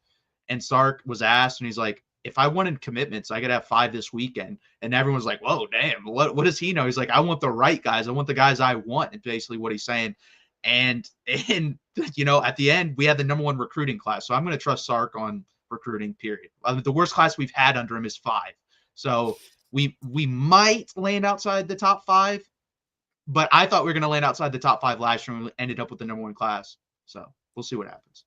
and Sark was asked, and he's like, if I wanted commitments, I could have 5 this weekend. And everyone's like, whoa, damn, what does he know? He's like, I want the right guys. I want the guys I want, is basically what he's saying. And at the end, we had the number 1 recruiting class. So I'm going to trust Sark on recruiting, period. The worst class we've had under him is 5. So we might land outside the top 5, but I thought we were going to land outside the top 5 last year, and we ended up with the number 1 class. So we'll see what happens.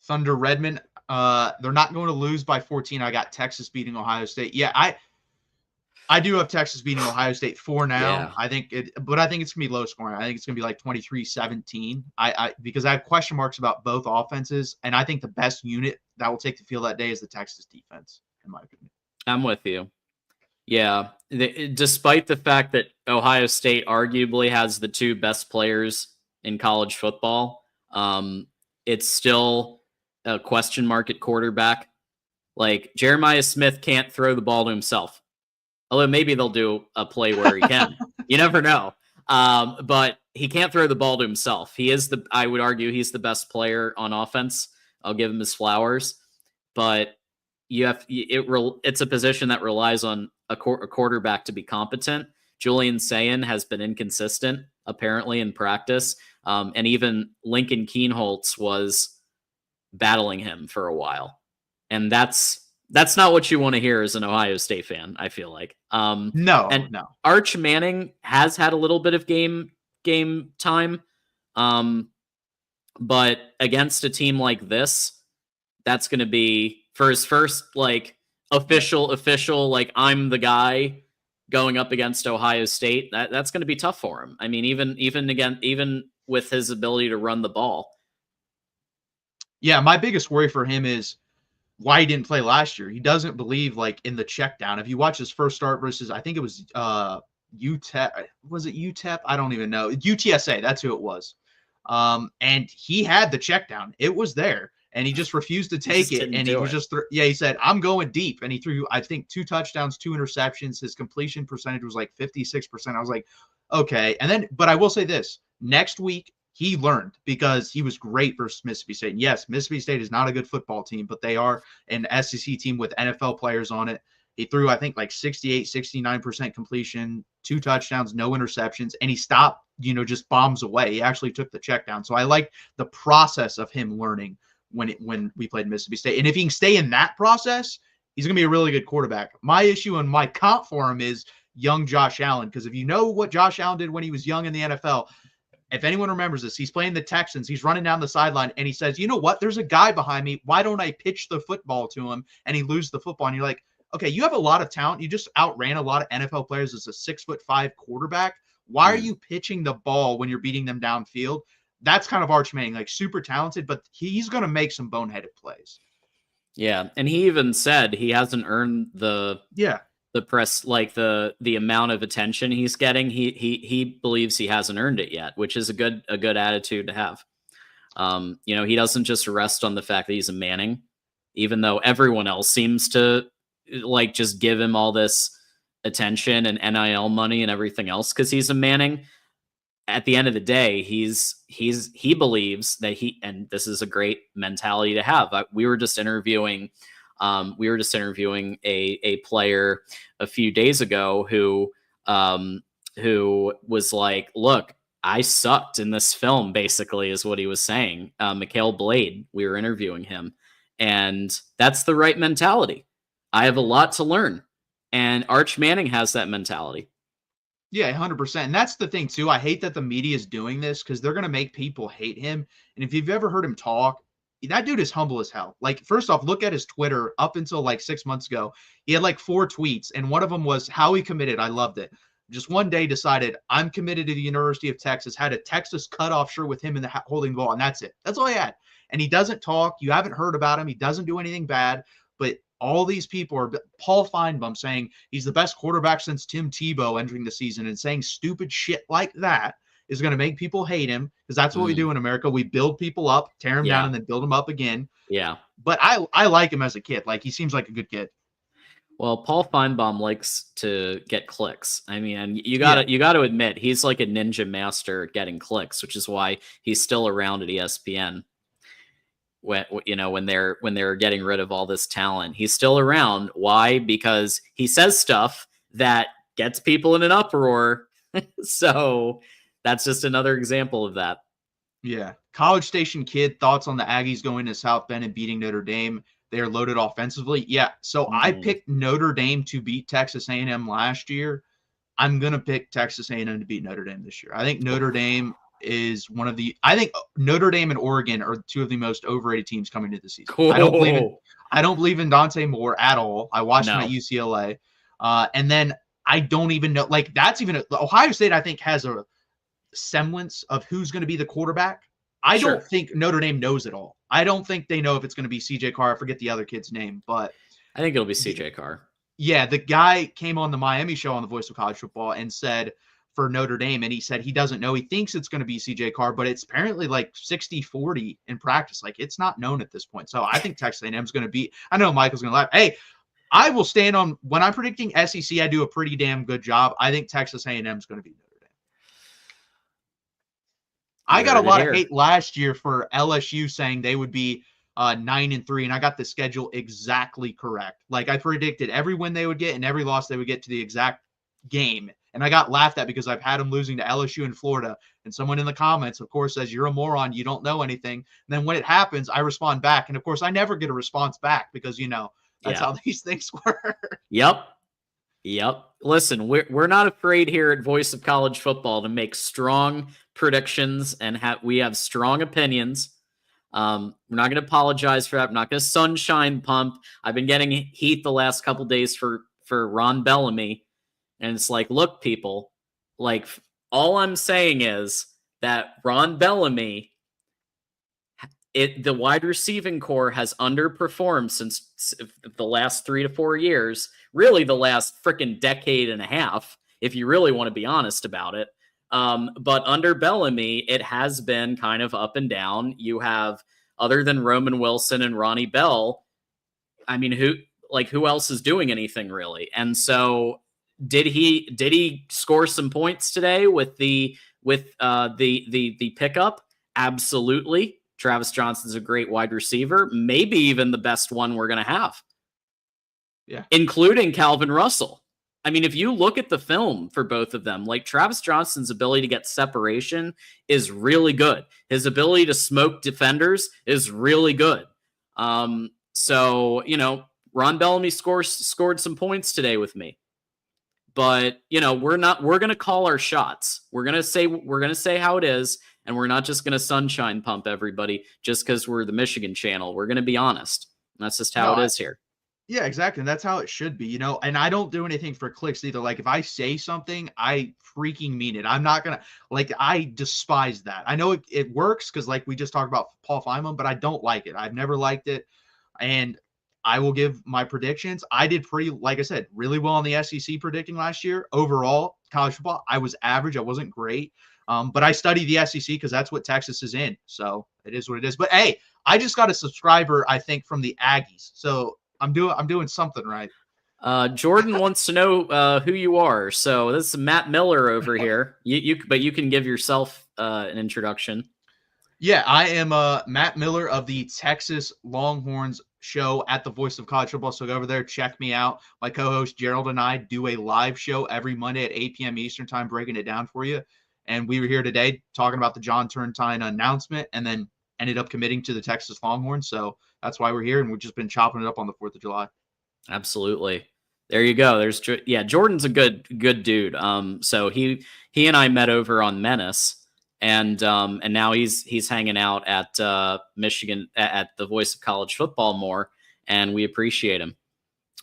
Thunder Redmond. They're not going to lose by 14. I got Texas beating Ohio State. Yeah, I do have Texas beating Ohio State for now. Yeah. I think but I think it's gonna be low scoring. I think it's gonna be like 23-17. Because I have question marks about both offenses, and I think the best unit that will take the field that day is the Texas defense, in my opinion. I'm with you. Yeah. Despite the fact that Ohio State arguably has the two best players in college football, it's still a question mark at quarterback. Like, Jeremiah Smith can't throw the ball to himself. Although maybe they'll do a play where he can. You never know. But he can't throw the ball to himself. I would argue he's the best player on offense. I'll give him his flowers. But it's a position that relies on a quarterback to be competent. Julian Sayin has been inconsistent, apparently, in practice. And even Lincoln Keenholz was battling him for a while. And that's not what you want to hear as an Ohio State fan, I feel like. No. Arch Manning has had a little bit of game time. But against a team like this, that's going to be for his first like official, like I'm the guy going up against Ohio State. That's going to be tough for him. I mean, even with his ability to run the ball. Yeah, my biggest worry for him is why he didn't play last year. He doesn't believe like in the check down. If you watch his first start versus, I think it was UTEP, was it UTEP? I don't even know. UTSA, that's who it was. And he had the check down. It was there, and he just refused to take it. And he was just, he said, I'm going deep. And he threw, I think, 2 touchdowns, 2 interceptions. His completion percentage was like 56%. I was like, okay. And then, but I will say this, next week, he learned because he was great versus Mississippi State. And yes, Mississippi State is not a good football team, but they are an SEC team with NFL players on it. He threw, I think, like 68, 69% completion, 2 touchdowns, no interceptions, and he stopped, just bombs away. He actually took the check down. So I like the process of him learning when we played Mississippi State. And if he can stay in that process, he's going to be a really good quarterback. My issue and my comp for him is young Josh Allen, because if you know what Josh Allen did when he was young in the NFL, if anyone remembers this, he's playing the Texans. He's running down the sideline, and he says, you know what? There's a guy behind me. Why don't I pitch the football to him? And he loses the football. And you're like, okay, you have a lot of talent. You just outran a lot of NFL players as a 6'5" quarterback. Why are you pitching the ball when you're beating them downfield? That's kind of Arch Manning, like super talented, but he's going to make some boneheaded plays. Yeah, and he even said he hasn't earned the press, like the amount of attention he's getting. He believes he hasn't earned it yet, which is a good attitude to have. He doesn't just rest on the fact that he's a Manning, even though everyone else seems to like just give him all this attention and NIL money and everything else because he's a Manning. At the end of the day, he believes that and this is a great mentality to have. We were just interviewing a player a few days ago who was like, look, I sucked in this film, basically, is what he was saying. Mikhail Blade, we were interviewing him. And that's the right mentality. I have a lot to learn. And Arch Manning has that mentality. Yeah, 100%. And that's the thing, too. I hate that the media is doing this because they're going to make people hate him. And if you've ever heard him talk, that dude is humble as hell. Like, first off, look at his Twitter up until like 6 months ago. He had like 4 tweets, and one of them was how he committed. I loved it. Just one day decided, I'm committed to the University of Texas, had a Texas cutoff shirt with him in the holding the ball, and that's it. That's all he had. And he doesn't talk. You haven't heard about him. He doesn't do anything bad. But all these people are Paul Feinbaum saying he's the best quarterback since Tim Tebow entering the season, and saying stupid shit like that is going to make people hate him, because that's what we do in America. We build people up, tear them down, and then build them up again. Yeah. But I like him as a kid. Like, he seems like a good kid. Well, Paul Feinbaum likes to get clicks. I mean, you gotta admit, he's like a ninja master at getting clicks, which is why he's still around at ESPN. When they're getting rid of all this talent, he's still around. Why? Because he says stuff that gets people in an uproar. So that's just another example of that. Yeah. College Station kid, thoughts on the Aggies going to South Bend and beating Notre Dame? They are loaded offensively. Yeah. So I picked Notre Dame to beat Texas A&M last year. I'm going to pick Texas A&M to beat Notre Dame this year. I think Notre Dame is one of the. I think Notre Dame and Oregon are two of the most overrated teams coming into the season. Cool. I don't believe in Dante Moore at all. I watched him at No. UCLA, and then I don't even know. Like that's even Ohio State. I think has a semblance of who's going to be the quarterback. I Sure. don't think Notre Dame knows it all. I don't think they know if it's going to be CJ Carr. I forget the other kid's name, but I think it'll be CJ Carr. yeah, the guy came on the Miami show on the Voice of College Football and said for Notre Dame, and he said he doesn't know. He thinks it's going to be CJ Carr, but it's apparently like 60-40 in practice. Like it's not known at this point. So I think Texas A&M is going to be. I know Michael's going to laugh. Hey, I will stand on when I'm predicting SEC. I do a pretty damn good job. I think Texas A&M is going to be Notre Dame. I got a lot of hate last year for LSU saying they would be 9-3, and I got the schedule exactly correct. Like I predicted every win they would get and every loss they would get to the exact game. And I got laughed at because I've had them losing to LSU in Florida. And someone in the comments, of course, says, you're a moron. You don't know anything. And then when it happens, I respond back. And of course, I never get a response back because, that's how these things work. Yep. Listen, we're not afraid here at Voice of College Football to make strong predictions and we have strong opinions. We're not going to apologize for that. I'm not going to sunshine pump. I've been getting heat the last couple days for Ron Bellamy. And it's like, look, people, like all I'm saying is that Ron Bellamy, the wide receiving core has underperformed since the last 3 to 4 years, really the last freaking decade and a half, if you really want to be honest about it. But under Bellamy, it has been kind of up and down. You have, other than Roman Wilson and Ronnie Bell, I mean, who else is doing anything really? And so did he score some points today with the pickup? Absolutely. Travis Johnson's a great wide receiver, maybe even the best one we're going to have. Yeah. Including Calvin Russell. I mean, if you look at the film for both of them, like Travis Johnson's ability to get separation is really good. His ability to smoke defenders is really good. So, Ron Bellamy scored some points today with me. But, we're going to call our shots. We're going to say how it is. And we're not just going to sunshine pump everybody just because we're the Michigan channel. We're going to be honest. That's just how it is here. Yeah, exactly. And that's how it should be, and I don't do anything for clicks either. Like if I say something, I freaking mean it. I'm not going to I despise that. I know it works because like we just talked about Paul Feynman, but I don't like it. I've never liked it. And I will give my predictions. I did like I said, really well in the SEC predicting last year. Overall, college football, I was average. I wasn't great. But I study the SEC because that's what Texas is in. So it is what it is. But hey, I just got a subscriber, I think, from the Aggies. So I'm doing something right. Jordan wants to know who you are. So this is Matt Miller over here. But you can give yourself an introduction. Yeah, I am Matt Miller of the Texas Longhorns show at the Voice of College Football. So go over there, check me out. My co-host Gerald and I do a live show every Monday at 8 p.m. Eastern time, breaking it down for you. And we were here today talking about the John Turntine announcement and then ended up committing to the Texas Longhorns. So that's why we're here. And we've just been chopping it up on the 4th of July. Absolutely. There you go. Jordan's a good dude. So he and I met over on Menace. And now he's hanging out at Michigan at the Voice of College Football more, and we appreciate him.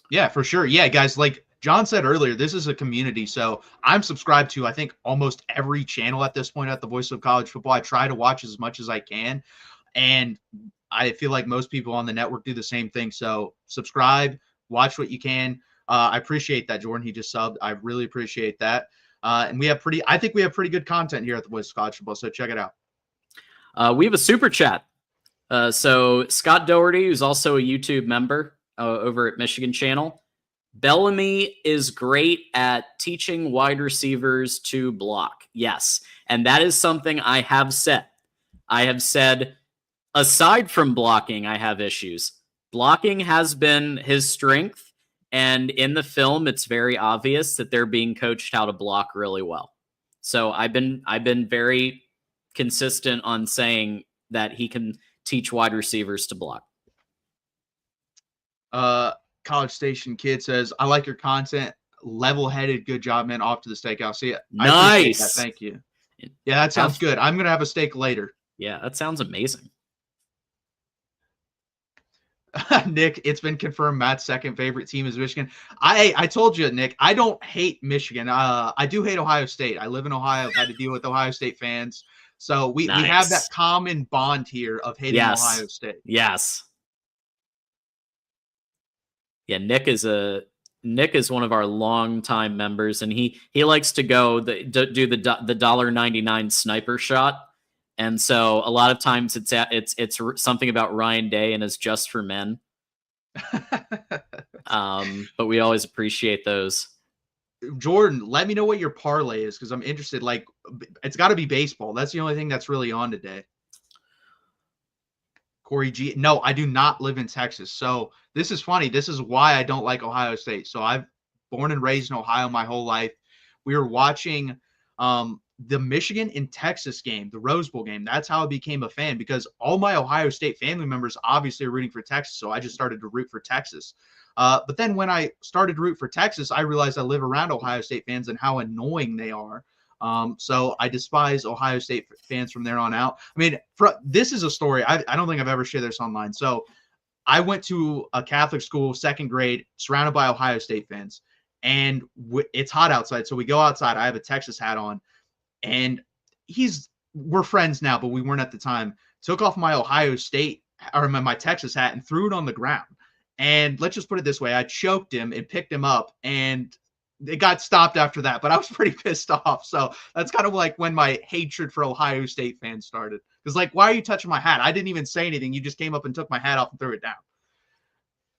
Yeah, for sure. Yeah, guys, like John said earlier, this is a community. So I'm subscribed to, I think, almost every channel at this point at the Voice of College Football. I try to watch as much as I can, and I feel like most people on the network do the same thing. So subscribe, watch what you can. I appreciate that, Jordan. He just subbed. I really appreciate that. And I think we have pretty good content here at the Voice of College Football, so check it out. We have a super chat. So Scott Doherty, who's also a YouTube member over at Michigan Channel. Bellamy is great at teaching wide receivers to block. Yes. And that is something I have said. I have said, aside from blocking, I have issues. Blocking has been his strength. And in the film, it's very obvious that they're being coached how to block really well. So I've been very consistent on saying that he can teach wide receivers to block. College Station Kid says, I like your content. Level-headed. Good job, man. Off to the steakhouse. See ya. Nice. Thank you. Yeah, that sounds good. I'm going to have a steak later. Yeah, that sounds amazing. Nick, it's been confirmed Matt's second favorite team is Michigan. I told you, Nick, I don't hate Michigan. I do hate Ohio State. I live in Ohio. I've had to deal with Ohio State fans. So we have that common bond here of hating Ohio State. Yes. Yeah, Nick is one of our longtime members, and he likes to do the $1.99 sniper shot. And so a lot of times it's something about Ryan Day and his Just for Men. But we always appreciate those. Jordan, let me know what your parlay is, because I'm interested. Like, it's got to be baseball. That's the only thing that's really on today. Corey G. No, I do not live in Texas. So this is funny. This is why I don't like Ohio State. So I've born and raised in Ohio my whole life. We were watching the Michigan and Texas game, the Rose Bowl game. That's how I became a fan, because all my Ohio State family members obviously are rooting for Texas. So I just started to root for Texas. But then when I started to root for Texas, I realized I live around Ohio State fans and how annoying they are. So I despise Ohio State fans from there on out. I mean, this is a story. I don't think I've ever shared this online. So I went to a Catholic school, second grade, surrounded by Ohio State fans, and it's hot outside. So we go outside. I have a Texas hat on, and we're friends now, but we weren't at the time. Took off my Ohio State or my Texas hat and threw it on the ground. And let's just put it this way. I choked him and picked him up, and it got stopped after that, but I was pretty pissed off. So that's kind of like when my hatred for Ohio State fans started. Because, like, why are you touching my hat? I didn't even say anything. You just came up and took my hat off and threw it down.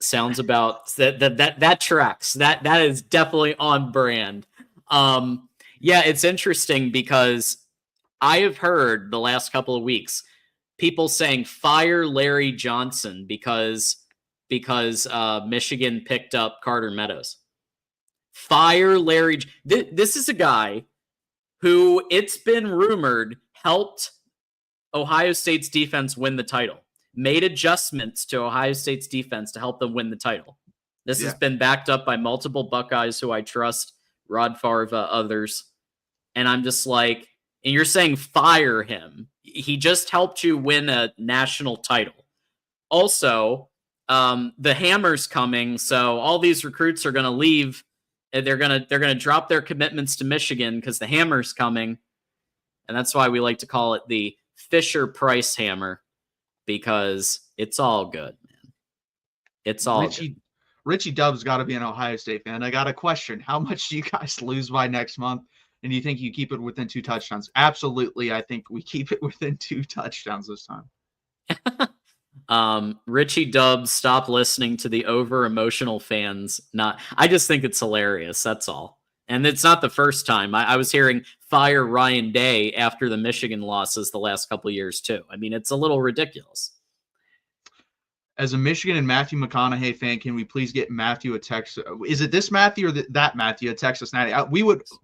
Sounds about that tracks. That is definitely on brand. Yeah, it's interesting because I have heard the last couple of weeks people saying fire Larry Johnson because Michigan picked up Carter Meadows. Fire Larry. This is a guy who, it's been rumored, helped Ohio State's defense win the title, made adjustments to Ohio State's defense to help them win the title. This has been backed up by multiple Buckeyes who I trust, Rod Favre, others. And I'm just like, and you're saying fire him. He just helped you win a national title. Also, the Hammer's coming, so all these recruits are going to leave. They're gonna drop their commitments to Michigan because the Hammer's coming, and that's why we like to call it the Fisher-Price Hammer, because it's all good, man. It's all good. Richie Dub's got to be an Ohio State fan. I got a question: how much do you guys lose by next month? And do you think you keep it within 2 touchdowns? Absolutely, I think we keep it within 2 touchdowns this time. Richie Dubs, stop listening to the over emotional fans. I just think it's hilarious. That's all. And it's not the first time. I was hearing fire Ryan Day after the Michigan losses the last couple of years too. I mean, it's a little ridiculous. As a Michigan and Matthew McConaughey fan, can we please get Matthew a Texas? Is it this Matthew or that Matthew, a Texas natty?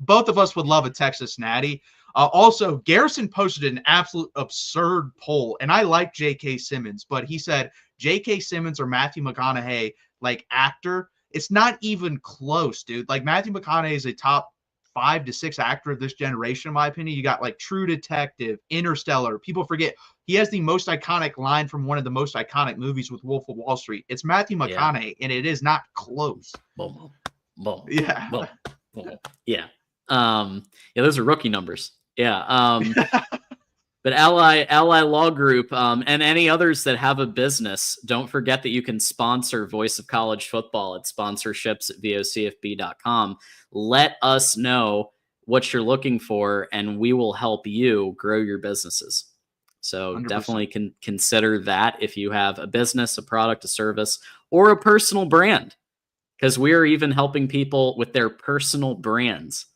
Both of us would love a Texas natty. Also, Garrison posted an absolute absurd poll, and I like J.K. Simmons, but he said J.K. Simmons or Matthew McConaughey, like, actor. It's not even close, dude. Like, Matthew McConaughey is a top 5 to 6 actor of this generation, in my opinion. You got, like, True Detective, Interstellar. People forget he has the most iconic line from one of the most iconic movies with Wolf of Wall Street. It's Matthew McConaughey, and it is not close. Boom, boom, yeah. Boom, boom. Yeah. Those are rookie numbers. Yeah. But Ally Law Group, and any others that have a business, don't forget that you can sponsor Voice of College Football at sponsorships@vocfb.com. Let us know what you're looking for, and we will help you grow your businesses. So 100%. Definitely consider that if you have a business, a product, a service, or a personal brand, because we are even helping people with their personal brands.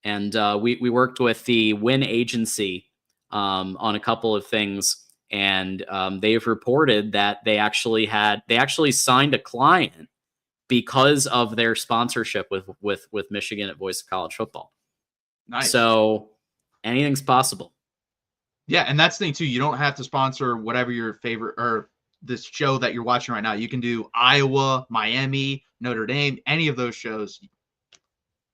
And we worked with the Win Agency on a couple of things, and they've reported that they actually signed a client because of their sponsorship with Michigan at Voice of College Football. Nice. So anything's possible. Yeah, and that's the thing too. You don't have to sponsor whatever your favorite or this show that you're watching right now. You can do Iowa, Miami, Notre Dame, any of those shows.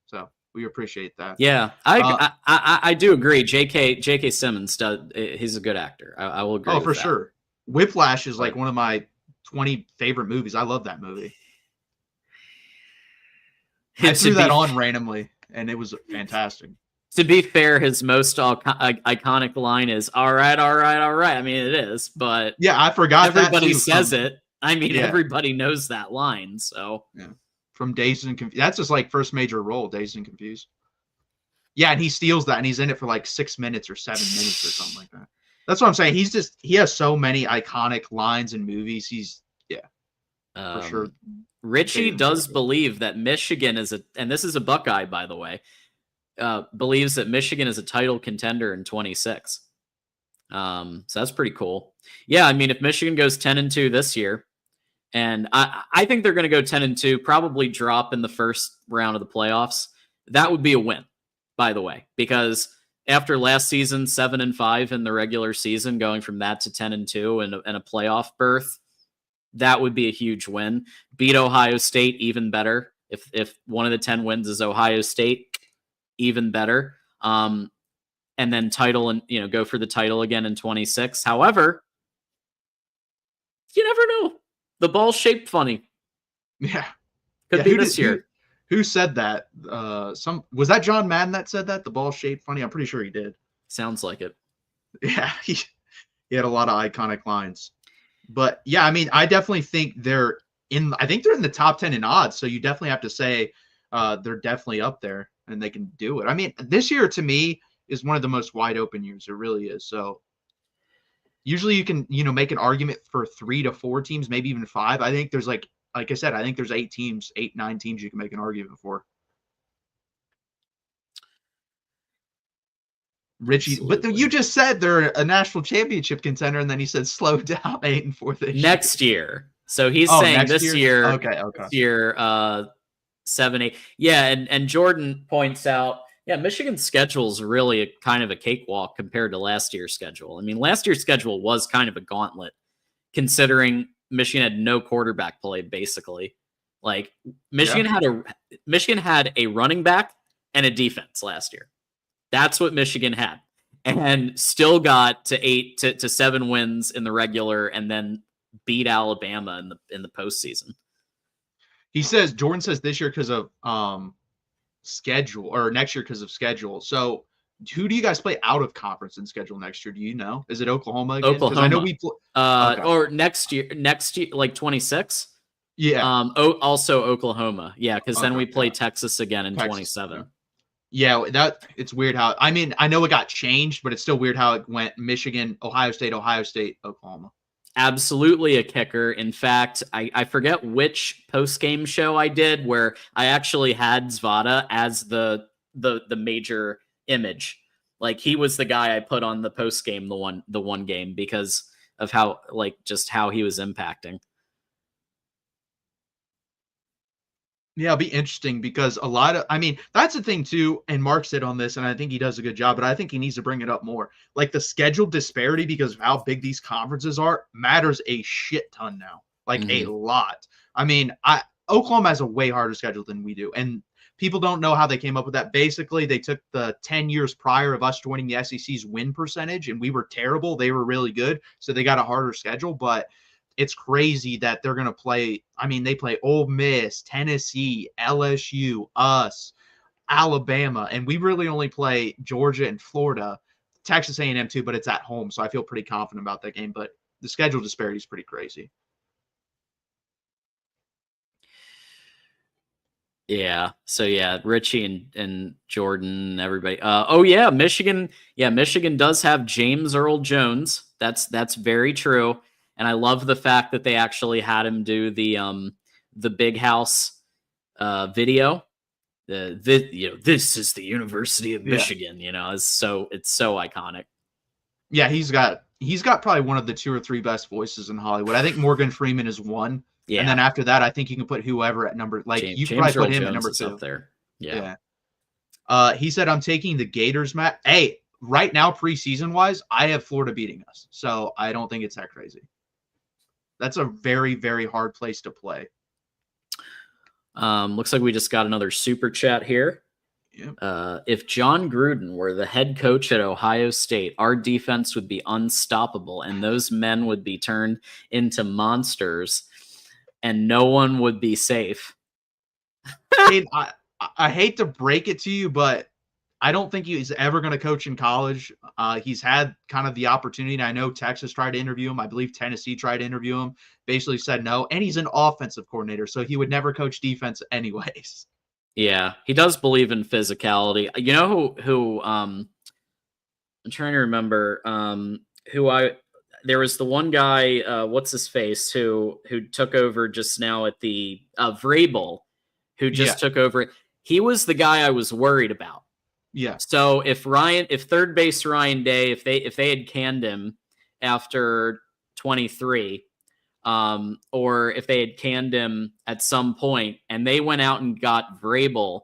So We appreciate that. Yeah, I do agree. J.K. Simmons does. He's a good actor. I will agree Oh, with for that. sure. Whiplash is like But one of my 20 favorite movies. I love that movie. I threw that on randomly, and it was fantastic. To be fair, his most iconic line is "All right, all right, all right." I mean, it is, but yeah, I forgot everybody that too says it. I mean, yeah. everybody knows that line. So yeah, from Dazed and Confused. That's his like first major role, Dazed and Confused. Yeah, and he steals that, and he's in it for like 6 minutes or 7 minutes or something like that. That's what I'm saying. He has so many iconic lines in movies. He's for sure. Richie does believe that Michigan is and this is a Buckeye, by the way. Believes that Michigan is a title contender in 26. So that's pretty cool. Yeah, I mean, if Michigan goes 10-2 this year, and I think they're going to go 10-2, probably drop in the first round of the playoffs. That would be a win, by the way, because after last season 7-5 in the regular season, going from that to 10-2 and a playoff berth, that would be a huge win. Beat Ohio State, even better. If one of the 10 wins is Ohio State, even better. And then title and go for the title again in 26. However, you never know. The ball's shaped funny. Yeah. Could be this year. Who said that? Was that John Madden that said that? The ball shaped funny? I'm pretty sure he did. Sounds like it. Yeah, he had a lot of iconic lines. But yeah, I mean, I definitely think they're in the top 10 in odds. So you definitely have to say they're definitely up there and they can do it. I mean, this year to me is one of the most wide open years. It really is. So usually you can, make an argument for 3 to 4 teams, maybe even 5. I think there's like I said, I think there's 8, 9 teams you can make an argument for. Richie, Absolutely. but you just said they're a national championship contender, and then you said slow down 8-4 this next year. So he's saying this year. Okay. This year, 7-8. Yeah, and Jordan points out, yeah, Michigan's schedule is really kind of a cakewalk compared to last year's schedule. I mean, last year's schedule was kind of a gauntlet, considering Michigan had no quarterback play, basically. Like Michigan had a running back and a defense last year. That's what Michigan had, and still got to 8 to 7 wins in the regular, and then beat Alabama in the postseason. Jordan says this year because of schedule, or next year because of schedule. So who do you guys play out of conference in schedule next year? Do you know? Is it Oklahoma again? Oklahoma. I know we okay. Or next year, like 26. Yeah. Also Oklahoma. Yeah, because then we play Texas again in 27. Yeah, it's weird how, I mean, I know it got changed, but it's still weird how it went Michigan, Ohio State, Oklahoma. Absolutely a kicker. In fact, I forget which post-game show I did where I actually had Zvada as the major image. Like, he was the guy I put on the post-game, the one game, because of how, like, just how he was impacting. Yeah, it'll be interesting because that's the thing too, and Mark said on this, and I think he does a good job, but I think he needs to bring it up more. Like, the schedule disparity, because of how big these conferences are, matters a shit ton now. Like, a lot. I mean, Oklahoma has a way harder schedule than we do, and people don't know how they came up with that. Basically, they took the 10 years prior of us joining the SEC's win percentage, and we were terrible. They were really good, so they got a harder schedule, but it's crazy that they're going to play. I mean, they play Ole Miss, Tennessee, LSU, us, Alabama, and we really only play Georgia and Florida, Texas A&M too, but it's at home, so I feel pretty confident about that game. But the schedule disparity is pretty crazy. Yeah. So yeah, Richie and Jordan, everybody. Michigan. Yeah, Michigan does have James Earl Jones. That's very true. And I love the fact that they actually had him do the Big House video. This is the University of Michigan. It's so iconic. Yeah, he's got probably one of the 2 or 3 best voices in Hollywood. I think Morgan Freeman is one. Yeah. And then after that, I think you can put whoever at number, like, you can probably put him at number 2 up there. Yeah. He said, I'm taking the Gators, Matt. Hey, right now, preseason wise, I have Florida beating us. So I don't think it's that crazy. That's a very, very hard place to play. Looks like we just got another super chat here. Yep. If John Gruden were the head coach at Ohio State, our defense would be unstoppable, and those men would be turned into monsters, and no one would be safe. Kane, I hate to break it to you, but I don't think he's ever going to coach in college. He's had kind of the opportunity. And I know Texas tried to interview him. I believe Tennessee tried to interview him, basically said no. And he's an offensive coordinator, so he would never coach defense anyways. Yeah, he does believe in physicality. You know who I'm trying to remember there was the one guy, what's his face, who took over just now at the Vrabel, who just took over. He was the guy I was worried about. Yeah. So if third base Ryan Day, if they had canned him after 23, or if they had canned him at some point and they went out and got Vrabel,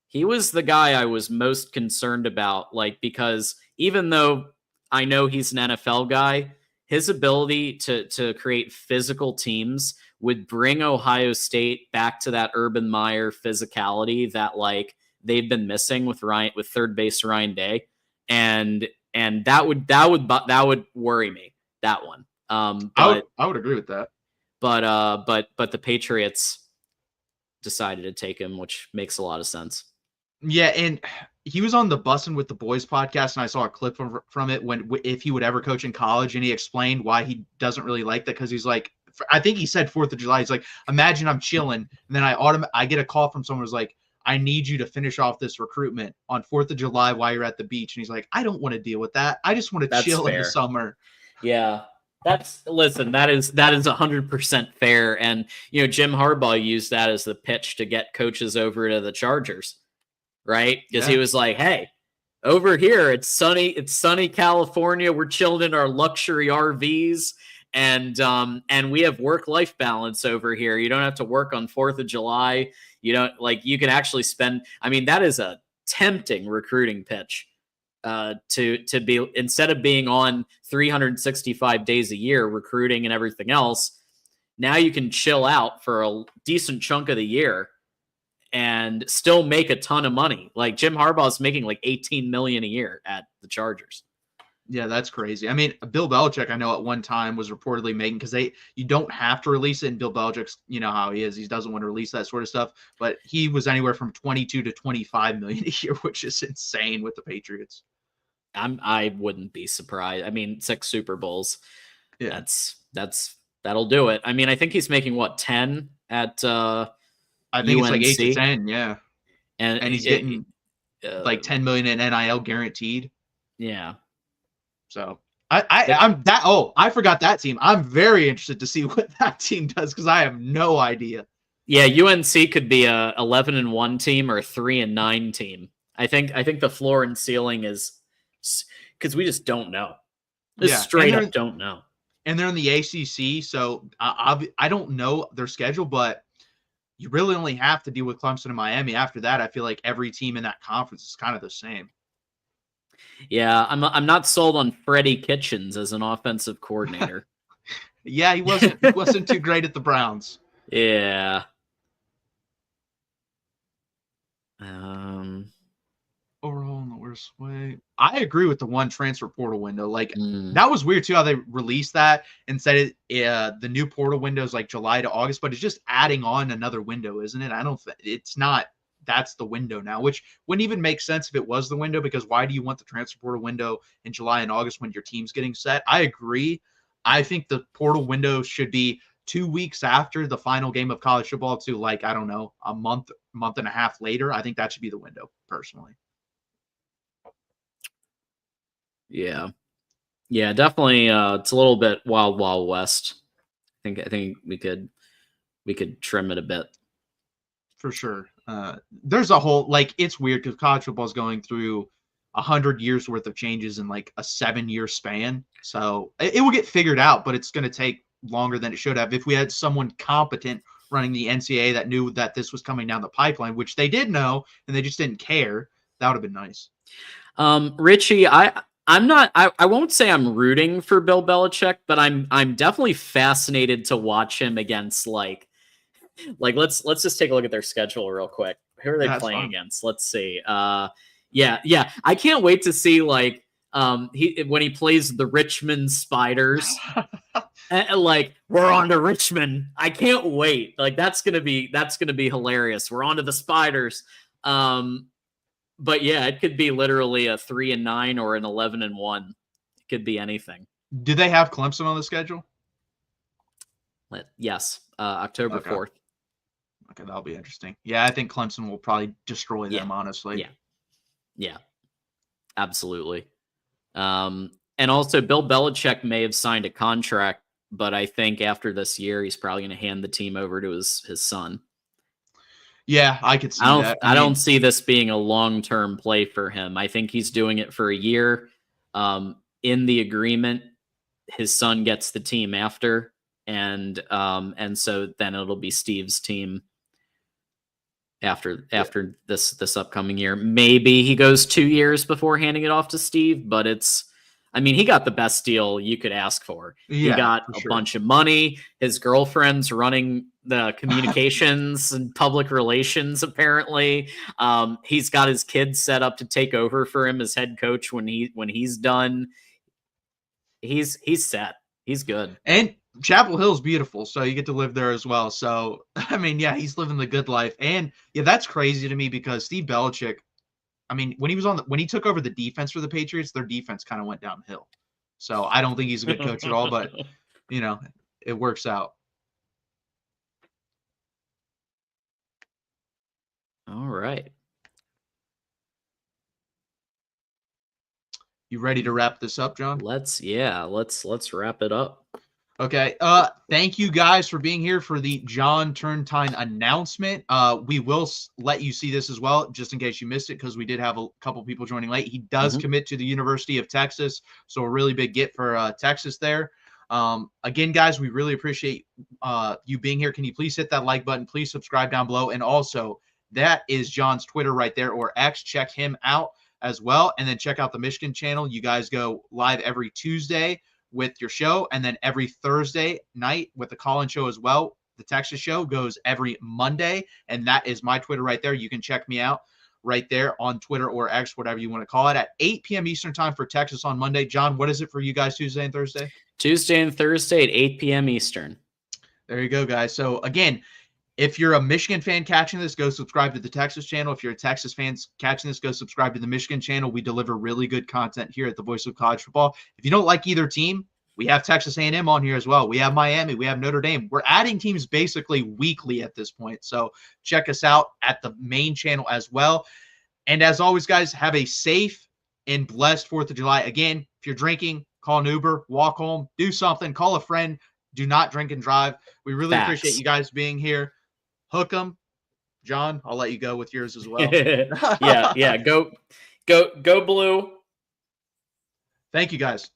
he was the guy I was most concerned about. Like, because even though I know he's an NFL guy, his ability to create physical teams would bring Ohio State back to that Urban Meyer physicality that like they've been missing with third base Ryan Day, and that would worry me, that one. I would agree with that. But the Patriots decided to take him, which makes a lot of sense. Yeah, and he was on the Bussin' with the Boys podcast, and I saw a clip from it if he would ever coach in college, and he explained why he doesn't really like that, because he's like, I think he said 4th of July. He's like, imagine I'm chilling, and then I get a call from someone who's like, I need you to finish off this recruitment on 4th of July while you're at the beach. And he's like, I don't want to deal with that. I just want to chill in the summer. Yeah. That is 100% fair. And, Jim Harbaugh used that as the pitch to get coaches over to the Chargers, right? Because he was like, hey, over here, it's sunny California. We're chilling in our luxury RVs. And we have work-life balance over here. You don't have to work on 4th of July. You can actually spend, that is a tempting recruiting pitch, to be, instead of being on 365 days a year recruiting and everything else, now you can chill out for a decent chunk of the year and still make a ton of money. Like Jim Harbaugh is making like $18 million a year at the Chargers. Yeah, that's crazy. Bill Belichick, I know at one time was reportedly making, because you don't have to release it, and Bill Belichick's, how he is. He doesn't want to release that sort of stuff, but he was anywhere from 22 to 25 million a year, which is insane with the Patriots. I wouldn't be surprised. 6 Super Bowls. Yeah. That'll do it. I think he's making 10 at I think UNC. it's like 8 to 10, yeah. And he's getting like 10 million in NIL guaranteed. Yeah. So I forgot that team. I'm very interested to see what that team does, because I have no idea. Yeah, UNC could be a 11-1 team or a 3-9 team. I think the floor and ceiling is, because we just don't know. Straight up don't know. And they're in the ACC, so I don't know their schedule, but you really only have to deal with Clemson and Miami. After that, I feel like every team in that conference is kind of the same. Yeah, I'm not sold on Freddie Kitchens as an offensive coordinator. Yeah, he wasn't too great at the Browns. Yeah. Overall in the worst way. I agree with the one transfer portal window. Like that was weird too, how they released that and said the new portal window is like July to August, but it's just adding on another window, isn't it? It's not. That's the window now, which wouldn't even make sense if it was the window, because why do you want the transfer portal window in July and August when your team's getting set? I agree. I think the portal window should be 2 weeks after the final game of college football to, like, I don't know, a month and a half later. I think that should be the window, personally. Yeah. Yeah, definitely. It's a little bit wild west. I think we could trim it a bit. For sure. There's a whole, like, it's weird because college football is going through 100 years worth of changes in like a 7-year span. So it will get figured out, but it's going to take longer than it should have. If we had someone competent running the NCAA that knew that this was coming down the pipeline, which they did know, and they just didn't care, that would have been nice. Richie, I won't say I'm rooting for Bill Belichick, but I'm definitely fascinated to watch him against like let's just take a look at their schedule real quick. Who are they That's playing fun. against? Let's see. Yeah. I can't wait to see like when he plays the Richmond Spiders. Like, we're on to Richmond. I can't wait. Like, that's gonna be hilarious. We're on to the Spiders. But yeah, it could be literally a 3-9 or an 11-1. It could be anything. Do they have Clemson on the schedule? Yes, October 4th. Okay, that'll be interesting. Yeah, I think Clemson will probably destroy them, honestly. Yeah, absolutely. And also, Bill Belichick may have signed a contract, but I think after this year, he's probably going to hand the team over to his son. Yeah, I could see that. I don't see this being a long-term play for him. I think he's doing it for a year. In the agreement, his son gets the team after, and so then it'll be Steve's team after this upcoming year. Maybe he goes 2 years before handing it off to Steve, but he got the best deal you could ask for. He got a bunch of money. His girlfriend's running the communications and public relations, apparently. He's got his kids set up to take over for him as head coach when he's done. He's set. He's good. And Chapel Hill's beautiful, so you get to live there as well. So, he's living the good life. And that's crazy to me because Steve Belichick, when he took over the defense for the Patriots, their defense kind of went downhill. So I don't think he's a good coach at all, but it works out. All right. You ready to wrap this up, John? Let's wrap it up. Okay. Thank you guys for being here for the John Turntine announcement. We will let you see this as well, just in case you missed it, because we did have a couple people joining late. He does commit to the University of Texas, so a really big get for Texas there. Again, guys, we really appreciate you being here. Can you please hit that like button? Please subscribe down below. And also, that is John's Twitter right there, or X. Check him out as well. And then check out the Michigan channel. You guys go live every Tuesday with your show, and then every Thursday night with the call-in show as well. The Texas show goes every Monday, and that is my Twitter right there. You can check me out right there on Twitter or X, whatever you want to call it, at 8 p.m. Eastern time for Texas on Monday. John, what is it for you guys Tuesday and Thursday? Tuesday and Thursday at 8 p.m. Eastern. There you go, guys. So, again, if you're a Michigan fan catching this, go subscribe to the Texas channel. If you're a Texas fan catching this, go subscribe to the Michigan channel. We deliver really good content here at the Voice of College Football. If you don't like either team, we have Texas A&M on here as well. We have Miami. We have Notre Dame. We're adding teams basically weekly at this point. So check us out at the main channel as well. And as always, guys, have a safe and blessed 4th of July. Again, if you're drinking, call an Uber, walk home, do something, call a friend. Do not drink and drive. We really appreciate you guys being here. Hook 'em. John, I'll let you go with yours as well. Yeah. Go blue. Thank you, guys.